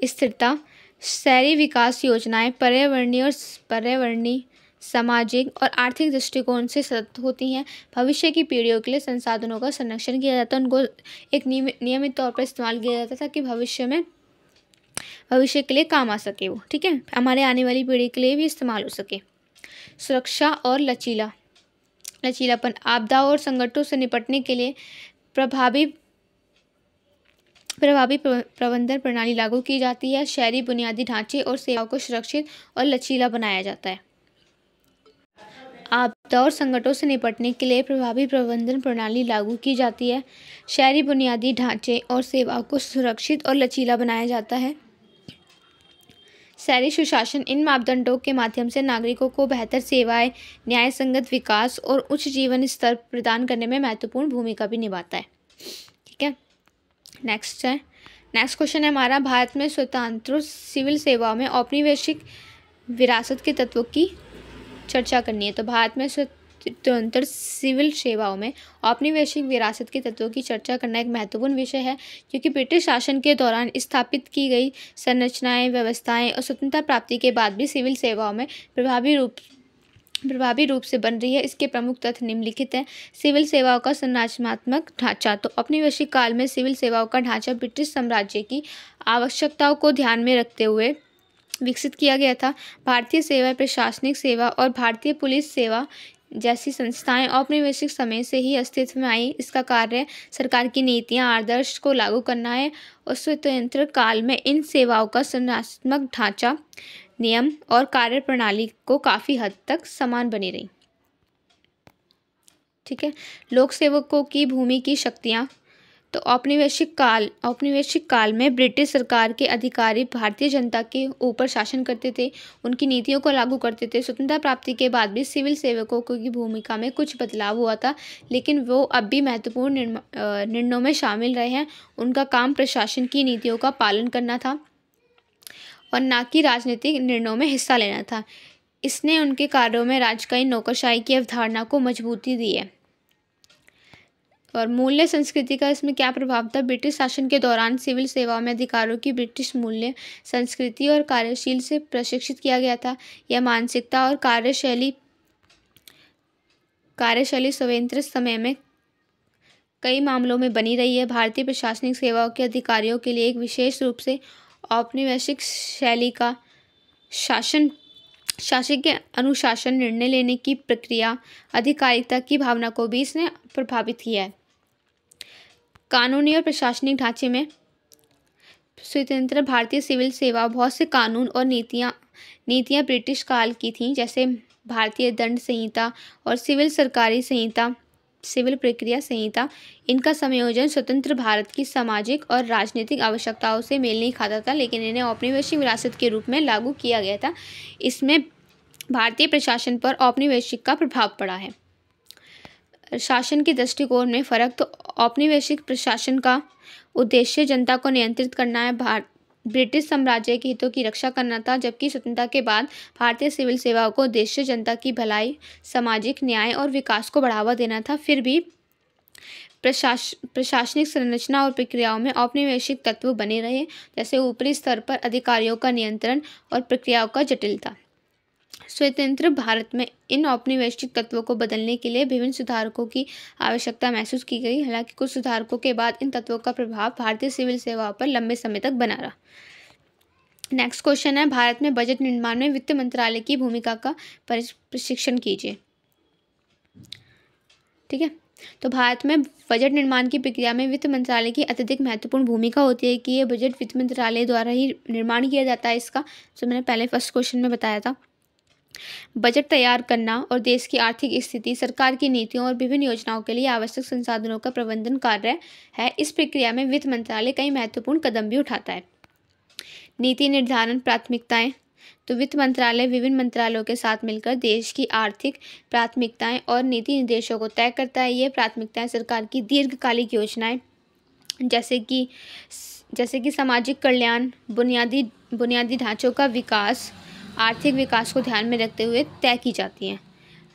स्थिरता, शहरी विकास योजनाएं पर्यावरणीय, सामाजिक और आर्थिक दृष्टिकोण से सतत होती हैं। भविष्य की पीढ़ियों के लिए संसाधनों का संरक्षण किया जाता है। उनको एक नियमित तौर पर इस्तेमाल किया जाता था कि भविष्य के लिए काम आ सके वो। ठीक है, हमारे आने वाली पीढ़ी के लिए भी इस्तेमाल हो सके। सुरक्षा और लचीलापन, आपदा और संकटों से निपटने के लिए प्रभावी प्रबंधन प्रणाली लागू की जाती है। शहरी बुनियादी ढांचे और सेवाओं को सुरक्षित और लचीला बनाया जाता है। आपदा और संकटों से निपटने के लिए प्रभावी प्रबंधन प्रणाली लागू की जाती है। शहरी बुनियादी ढांचे और सेवाओं को सुरक्षित और लचीला बनाया जाता है। शहरी सुशासन इन मापदंडों के माध्यम से नागरिकों को बेहतर सेवाएं, न्याय संगत विकास और उच्च जीवन स्तर प्रदान करने में महत्वपूर्ण भूमिका भी निभाता है। ठीक है, नेक्स्ट क्वेश्चन है हमारा, भारत में स्वतंत्र सिविल सेवाओं में औपनिवेशिक विरासत के तत्वों की चर्चा करनी है। तो भारत में स्वतंत्र सिविल सेवाओं में औपनिवेशिक विरासत के तत्वों की चर्चा करना एक महत्वपूर्ण विषय है, क्योंकि ब्रिटिश शासन के दौरान स्थापित की गई संरचनाएं, व्यवस्थाएं और स्वतंत्रता प्राप्ति के बाद भी सिविल सेवाओं में प्रभावी रूप से बन रही है। इसके प्रमुख तथ्य निम्नलिखित हैं। सिविल सेवाओं का संरचनात्मक ढांचा, तो औपनिवेशिक काल में सिविल सेवाओं का ढांचा ब्रिटिश साम्राज्य की आवश्यकताओं को ध्यान में रखते हुए विकसित किया गया था। भारतीय सेवा, प्रशासनिक सेवा और भारतीय पुलिस सेवा जैसी संस्थाएं औपनिवेशिक समय से ही अस्तित्व में आई। इसका कार्य सरकार की नीतियां, आदर्श को लागू करना है और स्वतंत्र काल में इन सेवाओं का संरचनात्मक ढांचा, नियम और कार्य प्रणाली को काफ़ी हद तक समान बनी रही। ठीक है, लोक सेवकों की भूमि की शक्तियाँ, तो औपनिवेशिक काल में ब्रिटिश सरकार के अधिकारी भारतीय जनता के ऊपर शासन करते थे, उनकी नीतियों को लागू करते थे। स्वतंत्रता प्राप्ति के बाद भी सिविल सेवकों की भूमिका में कुछ बदलाव हुआ था, लेकिन वो अब भी महत्वपूर्ण निर्णयों में शामिल रहे हैं। उनका काम प्रशासन की नीतियों का पालन करना था और ना कि राजनीतिक निर्णयों में हिस्सा लेना था। इसने उनके कार्यों में राजकीय नौकरशाही की अवधारणा को मजबूती दी है। और मूल्य संस्कृति का इसमें क्या प्रभाव था? ब्रिटिश शासन के दौरान सिविल सेवाओं में अधिकारियों की ब्रिटिश मूल्य संस्कृति और कार्यशील से प्रशिक्षित किया गया था। यह मानसिकता और कार्यशैली स्वतंत्र समय में कई मामलों में बनी रही है। भारतीय प्रशासनिक सेवाओं के अधिकारियों के लिए एक विशेष रूप से औपनिवेशिक शैली का शासक के अनुशासन, निर्णय लेने की प्रक्रिया, अधिकारिता की भावना को भी इसने प्रभावित किया है। कानूनी और प्रशासनिक ढांचे में स्वतंत्र भारतीय सिविल सेवा, बहुत से कानून और नीतियाँ ब्रिटिश काल की थीं, जैसे भारतीय दंड संहिता और सिविल प्रक्रिया संहिता। इनका संयोजन स्वतंत्र भारत की सामाजिक और राजनीतिक आवश्यकताओं से मेल नहीं खाता था, लेकिन इन्हें औपनिवेशिक विरासत के रूप में लागू किया गया था। इसमें भारतीय प्रशासन पर औपनिवेशिक का प्रभाव पड़ा है। शासन के दृष्टिकोण में फर्क, तो औपनिवेशिक प्रशासन का उद्देश्य जनता को नियंत्रित करना है, ब्रिटिश साम्राज्य के हितों की रक्षा करना था, जबकि स्वतंत्रता के बाद भारतीय सिविल सेवाओं को उद्देश्य जनता की भलाई, सामाजिक न्याय और विकास को बढ़ावा देना था। फिर भी प्रशासनिक संरचना और प्रक्रियाओं में औपनिवेशिक तत्व बने रहे, जैसे ऊपरी स्तर पर अधिकारियों का नियंत्रण और प्रक्रियाओं का जटिलता। स्वतंत्र भारत में इन औपनिवेशिक तत्वों को बदलने के लिए विभिन्न सुधारकों की आवश्यकता महसूस की गई। हालांकि कुछ सुधारकों के बाद इन तत्वों का प्रभाव भारतीय सिविल सेवाओं पर लंबे समय तक बना रहा। नेक्स्ट क्वेश्चन है, भारत में बजट निर्माण में वित्त मंत्रालय की भूमिका का प्रशिक्षण कीजिए। ठीक है, तो भारत में बजट निर्माण की प्रक्रिया में वित्त मंत्रालय की अत्यधिक महत्वपूर्ण भूमिका होती है कि ये बजट वित्त मंत्रालय द्वारा ही निर्माण किया जाता है इसका, जो मैंने पहले फर्स्ट क्वेश्चन में बताया था। बजट तैयार करना और देश की आर्थिक स्थिति, सरकार की नीतियों और विभिन्न योजनाओं के लिए आवश्यक संसाधनों का प्रबंधन कार्य है। इस प्रक्रिया में वित्त मंत्रालय कई महत्वपूर्ण कदम भी उठाता है। नीति निर्धारण, प्राथमिकताएं, तो वित्त मंत्रालय विभिन्न मंत्रालयों के साथ मिलकर देश की आर्थिक प्राथमिकताएं और नीति निर्देशों को तय करता है। ये प्राथमिकताएं सरकार की दीर्घकालिक योजनाएं जैसे कि सामाजिक कल्याण, बुनियादी ढांचों का विकास, आर्थिक विकास को ध्यान में रखते हुए तय की जाती हैं।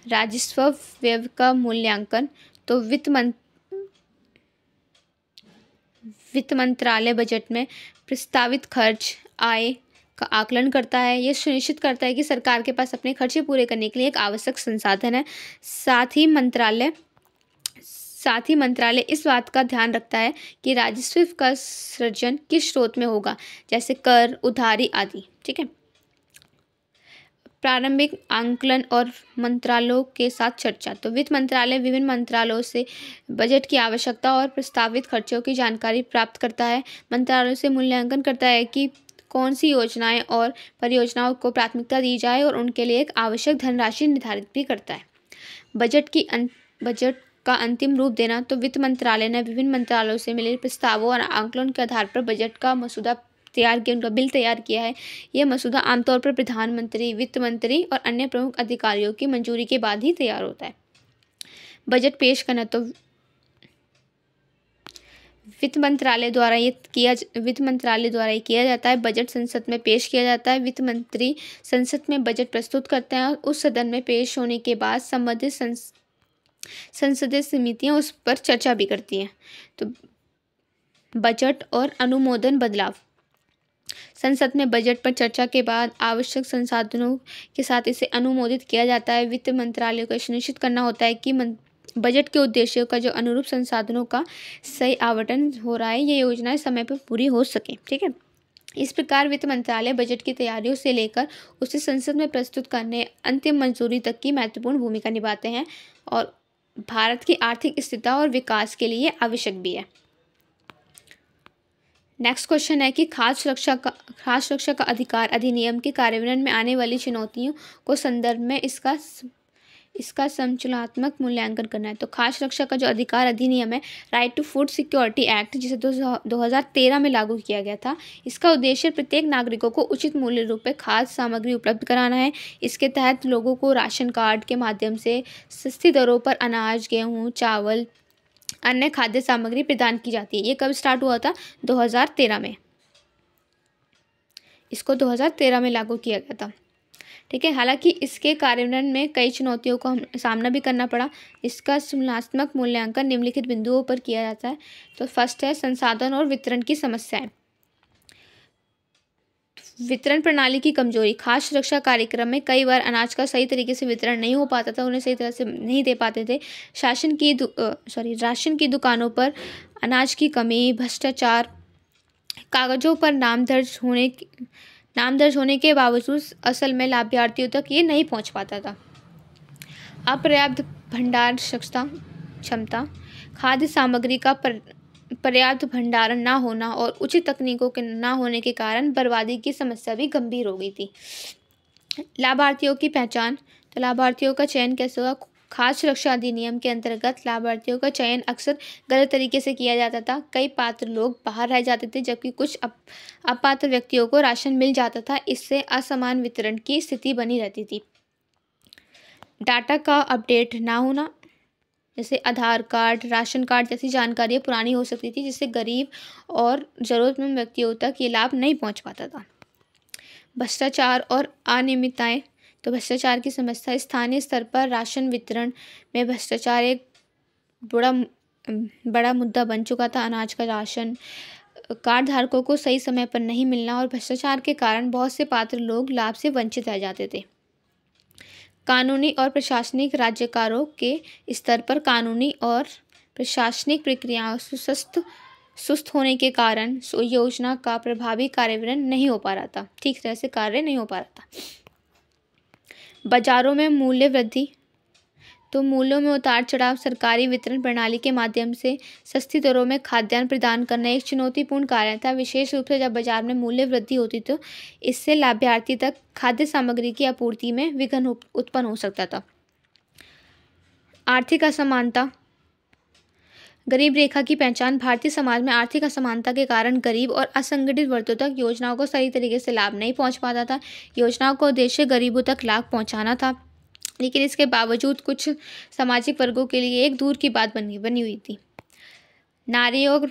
राजस्व व्यय का मूल्यांकन, तो वित्त मंत्रालय बजट में प्रस्तावित खर्च, आय का आकलन करता है। यह सुनिश्चित करता है कि सरकार के पास अपने खर्चे पूरे करने के लिए एक आवश्यक संसाधन है। साथ ही मंत्रालय इस बात का ध्यान रखता है कि राजस्व का सृजन किस स्रोत में होगा, जैसे कर, उधारी आदि। ठीक है, प्रारंभिक आंकलन और मंत्रालयों के साथ चर्चा, तो वित्त मंत्रालय विभिन्न मंत्रालयों से बजट की आवश्यकता और प्रस्तावित खर्चों की जानकारी प्राप्त करता है। मंत्रालयों से मूल्यांकन करता है कि कौन सी योजनाएं और परियोजनाओं को प्राथमिकता दी जाए और उनके लिए एक आवश्यक धनराशि निर्धारित भी करता है। बजट का अंतिम रूप देना, तो वित्त मंत्रालय ने विभिन्न मंत्रालयों से मिले प्रस्तावों और आंकलन के आधार पर बजट का मसूदा तैयार किया, उनका बिल तैयार किया है। यह मसूदा आमतौर पर प्रधानमंत्री, वित्त मंत्री और अन्य प्रमुख अधिकारियों की मंजूरी के बाद ही तैयार होता है। बजट पेश करना, तो वित्त मंत्रालय द्वारा ये किया जाता है। बजट संसद में पेश किया जाता है। वित्त मंत्री संसद में बजट प्रस्तुत करते हैं और उस सदन में पेश होने के बाद संबंधित संसदीय समितियां उस पर चर्चा भी करती हैं। तो बजट और अनुमोदन बदलाव, संसद में बजट पर चर्चा के बाद आवश्यक संसाधनों के साथ इसे अनुमोदित किया जाता है। वित्त मंत्रालय को सुनिश्चित करना होता है कि बजट के उद्देश्यों का जो अनुरूप संसाधनों का सही आवंटन हो रहा है, ये योजनाएं समय पर पूरी हो सके। ठीक है, इस प्रकार वित्त मंत्रालय बजट की तैयारियों से लेकर उसे संसद में प्रस्तुत करने अंतिम मंजूरी तक की महत्वपूर्ण भूमिका निभाते हैं और भारत की आर्थिक स्थिरता और विकास के लिए आवश्यक भी है। नेक्स्ट क्वेश्चन है कि खाद्य सुरक्षा का अधिकार अधिनियम के कार्यान्वयन में आने वाली चुनौतियों को संदर्भ में इसका संचलनात्मक मूल्यांकन करना है। तो खाद्य सुरक्षा का जो अधिकार अधिनियम है, right to food security act, जिसे 2013 में लागू किया गया था, इसका उद्देश्य प्रत्येक नागरिकों को उचित मूल्य रूप में खाद्य सामग्री उपलब्ध कराना है। इसके तहत लोगों को राशन कार्ड के माध्यम से सस्ती दरों पर अनाज, गेहूँ, चावल, अन्य खाद्य सामग्री प्रदान की जाती है। ये कब स्टार्ट हुआ था? 2013 में। इसको 2013 में लागू किया गया था। ठीक है। हालांकि इसके कार्यान्वयन में कई चुनौतियों को हम सामना भी करना पड़ा। इसका तुलनात्मक मूल्यांकन निम्नलिखित बिंदुओं पर किया जाता है। तो फर्स्ट है संसाधन और वितरण की समस्याएं। वितरण प्रणाली की कमजोरी। खाद्य सुरक्षा कार्यक्रम में कई बार अनाज का सही तरीके से वितरण नहीं हो पाता था, उन्हें सही तरह से नहीं दे पाते थे। राशन की दुकानों पर अनाज की कमी, भ्रष्टाचार, कागजों पर नाम दर्ज होने के बावजूद असल में लाभार्थियों तक ये नहीं पहुंच पाता था। अपर्याप्त भंडार क्षमता। खाद्य सामग्री का पर्याप्त भंडारण न होना और उचित तकनीकों के न होने के कारण बर्बादी की समस्या भी गंभीर हो गई थी। लाभार्थियों की पहचान। तो लाभार्थियों का चयन कैसे हुआ? खाद्य सुरक्षा अधिनियम के अंतर्गत लाभार्थियों का चयन अक्सर गलत तरीके से किया जाता था। कई पात्र लोग बाहर रह जाते थे, जबकि कुछ अपात्र व्यक्तियों को राशन मिल जाता था। इससे असमान वितरण की स्थिति बनी रहती थी। डाटा का अपडेट ना होना, जैसे आधार कार्ड, राशन कार्ड जैसी जानकारियाँ पुरानी हो सकती थी, जिससे गरीब और ज़रूरतमंद व्यक्तियों तक ये लाभ नहीं पहुंच पाता था। भ्रष्टाचार और अनियमितताएं। तो भ्रष्टाचार की समस्या। स्थानीय स्तर पर राशन वितरण में भ्रष्टाचार एक बड़ा मुद्दा बन चुका था। अनाज का राशन कार्ड धारकों को सही समय पर नहीं मिलना और भ्रष्टाचार के कारण बहुत से पात्र लोग लाभ से वंचित रह जाते थे। कानूनी और प्रशासनिक राज्यकारों के स्तर पर कानूनी और प्रशासनिक प्रक्रियाओं सुस्त होने के कारण योजना का प्रभावी कार्यान्वयन नहीं हो पा रहा था, ठीक तरह से कार्य नहीं हो पा रहा था। बाजारों में मूल्य वृद्धि। तो मूल्यों में उतार चढ़ाव। सरकारी वितरण प्रणाली के माध्यम से सस्ती दरों में खाद्यान्न प्रदान करना एक चुनौतीपूर्ण कार्य था, विशेष रूप से जब बाजार में मूल्य वृद्धि होती तो इससे लाभार्थी तक खाद्य सामग्री की आपूर्ति में विघ्न उत्पन्न हो सकता था। आर्थिक असमानता। गरीब रेखा की पहचान। भारतीय समाज में आर्थिक असमानता के कारण गरीब और असंगठित वर्गों तक योजनाओं को सही तरीके से लाभ नहीं पहुंच पाता था। योजनाओं का उद्देश्य गरीबों तक लाभ पहुंचाना था, लेकिन इसके बावजूद कुछ सामाजिक वर्गों के लिए एक दूर की बात बनी हुई थी। नारी और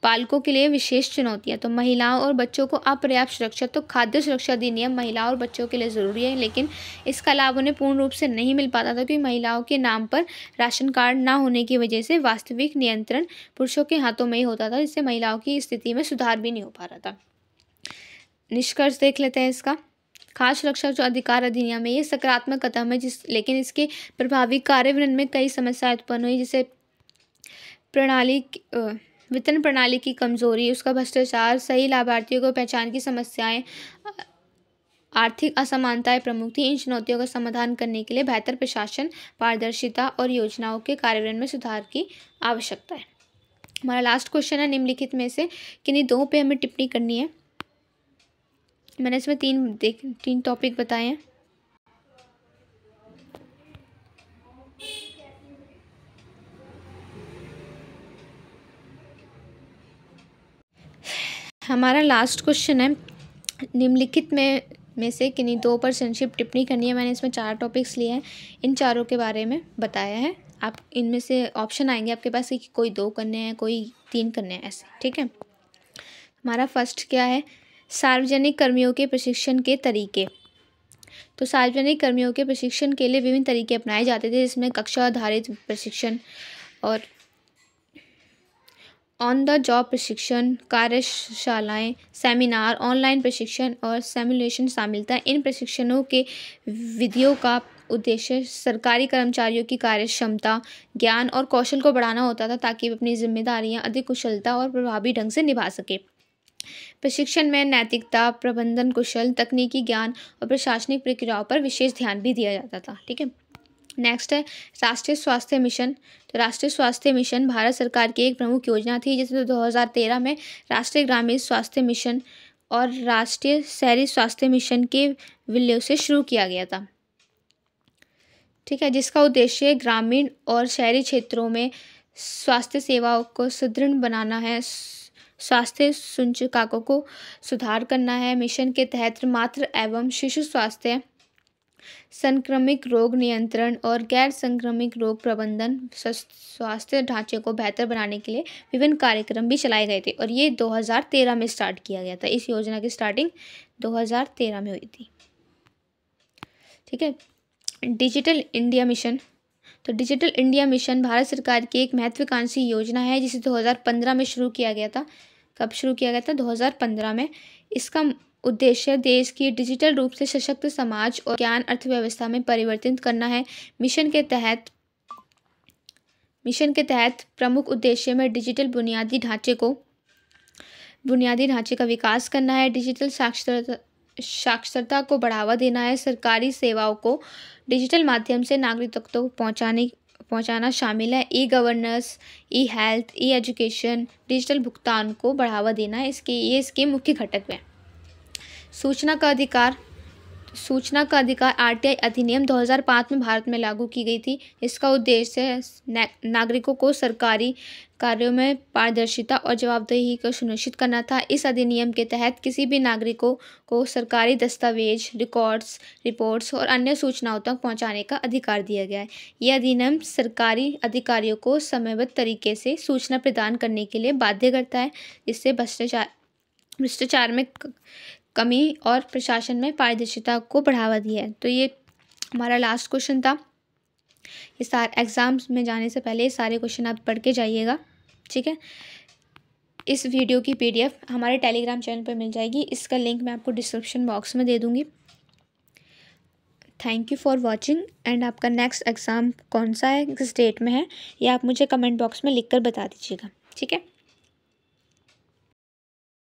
बालकों के लिए विशेष चुनौतियां। तो महिलाओं और बच्चों को अपर्याप्त सुरक्षा। तो खाद्य सुरक्षा अधिनियम महिलाओं और बच्चों के लिए ज़रूरी है, लेकिन इसका लाभ उन्हें पूर्ण रूप से नहीं मिल पाता था, क्योंकि महिलाओं के नाम पर राशन कार्ड ना होने की वजह से वास्तविक नियंत्रण पुरुषों के हाथों में ही होता था, जिससे महिलाओं की स्थिति में सुधार भी नहीं हो पा रहा था। निष्कर्ष देख लेते हैं इसका। खाद्य सुरक्षा जो अधिकार अधिनियम है ये सकारात्मक कदम है, लेकिन इसके प्रभावी कार्यान्वयन में कई समस्याएं उत्पन्न हुई, जैसे वितरण प्रणाली की कमजोरी, उसका भ्रष्टाचार, सही लाभार्थियों को पहचान की समस्याएं, आर्थिक असमानताएं प्रमुख थी। इन चुनौतियों का समाधान करने के लिए बेहतर प्रशासन, पारदर्शिता और योजनाओं के कार्यान्वयन में सुधार की आवश्यकता है। हमारा लास्ट क्वेश्चन है, निम्नलिखित में से किन्हीं दो पे हमें टिप्पणी करनी है। मैंने इसमें तीन टॉपिक बताए हैं। हमारा लास्ट क्वेश्चन है, निम्नलिखित में से किन्हीं दो पर संक्षिप्त टिप्पणी करनी है। मैंने इसमें 4 टॉपिक्स लिए हैं, इन चारों के बारे में बताया है। आप इनमें से ऑप्शन आएंगे आपके पास कि कोई 2 करने हैं, कोई 3 करने हैं, ऐसे, ठीक है। हमारा फर्स्ट क्या है, सार्वजनिक कर्मियों के प्रशिक्षण के तरीके। तो सार्वजनिक कर्मियों के प्रशिक्षण के लिए विभिन्न तरीके अपनाए जाते थे, जिसमें कक्षा आधारित प्रशिक्षण और ऑन द जॉब प्रशिक्षण, कार्यशालाएं, सेमिनार, ऑनलाइन प्रशिक्षण और सिमुलेशन शामिल था। इन प्रशिक्षणों के विधियों का उद्देश्य सरकारी कर्मचारियों की कार्यक्षमता, ज्ञान और कौशल को बढ़ाना होता था, ताकि वे अपनी जिम्मेदारियां अधिक कुशलता और प्रभावी ढंग से निभा सके। प्रशिक्षण में नैतिकता, प्रबंधन कौशल, तकनीकी ज्ञान और प्रशासनिक प्रक्रियाओं पर विशेष ध्यान भी दिया जाता था, ठीक है। नेक्स्ट है राष्ट्रीय स्वास्थ्य मिशन। तो राष्ट्रीय स्वास्थ्य मिशन भारत सरकार की एक प्रमुख योजना थी, जिसे 2013 में राष्ट्रीय ग्रामीण स्वास्थ्य मिशन और राष्ट्रीय शहरी स्वास्थ्य मिशन के विलय से शुरू किया गया था, ठीक है, जिसका उद्देश्य ग्रामीण और शहरी क्षेत्रों में स्वास्थ्य सेवाओं को सुदृढ़ बनाना है, स्वास्थ्य सूचकांकों को सुधार करना है। मिशन के तहत मातृ एवं शिशु स्वास्थ्य, संक्रमिक रोग नियंत्रण और गैर संक्रमिक रोग प्रबंधन, स्वास्थ्य ढांचे को बेहतर बनाने के लिए विभिन्न कार्यक्रम भी चलाए गए थे, और ये 2013 में स्टार्ट किया गया था। इस योजना की स्टार्टिंग 2013 में हुई थी। ठीक है। डिजिटल इंडिया मिशन, तो डिजिटल इंडिया मिशन भारत सरकार की एक महत्वाकांक्षी योजना है जिसे 2015 में शुरू किया गया था। कब शुरू किया गया था? 2015 में। इसका उद्देश्य देश की डिजिटल रूप से सशक्त समाज और ज्ञान अर्थव्यवस्था में परिवर्तित करना है। मिशन के तहत प्रमुख उद्देश्य में डिजिटल बुनियादी ढांचे का विकास करना है, डिजिटल साक्षरता को बढ़ावा देना है, सरकारी सेवाओं को डिजिटल माध्यम से नागरिक तक तो पहुंचाना शामिल है, ई गवर्नेंस, ई हेल्थ, ई एजुकेशन, डिजिटल भुगतान को बढ़ावा देना है। इसके मुख्य घटक हैं। सूचना का अधिकार आरटीआई अधिनियम 2005 में भारत में लागू की गई थी। इसका उद्देश्य नागरिकों को सरकारी कार्यों में पारदर्शिता और जवाबदेही को सुनिश्चित करना था। इस अधिनियम के तहत किसी भी नागरिकों को सरकारी दस्तावेज, रिपोर्ट्स और अन्य सूचनाओं तक पहुंचाने का अधिकार दिया गया है। यह अधिनियम सरकारी अधिकारियों को समयबद्ध तरीके से सूचना प्रदान करने के लिए बाध्य करता है, जिससे भ्रष्टाचार में कमी और प्रशासन में पारदर्शिता को बढ़ावा दिया है। तो ये हमारा लास्ट क्वेश्चन था। ये सारे एग्ज़ाम्स में जाने से पहले ये सारे क्वेश्चन आप पढ़ के जाइएगा, ठीक है। इस वीडियो की पीडीएफ हमारे टेलीग्राम चैनल पर मिल जाएगी। इसका लिंक मैं आपको डिस्क्रिप्शन बॉक्स में दे दूँगी। Thank you for watching. And आपका नेक्स्ट एग्ज़ाम कौन सा है, किस डेट में है, ये आप मुझे कमेंट बॉक्स में लिख कर बता दीजिएगा, ठीक है।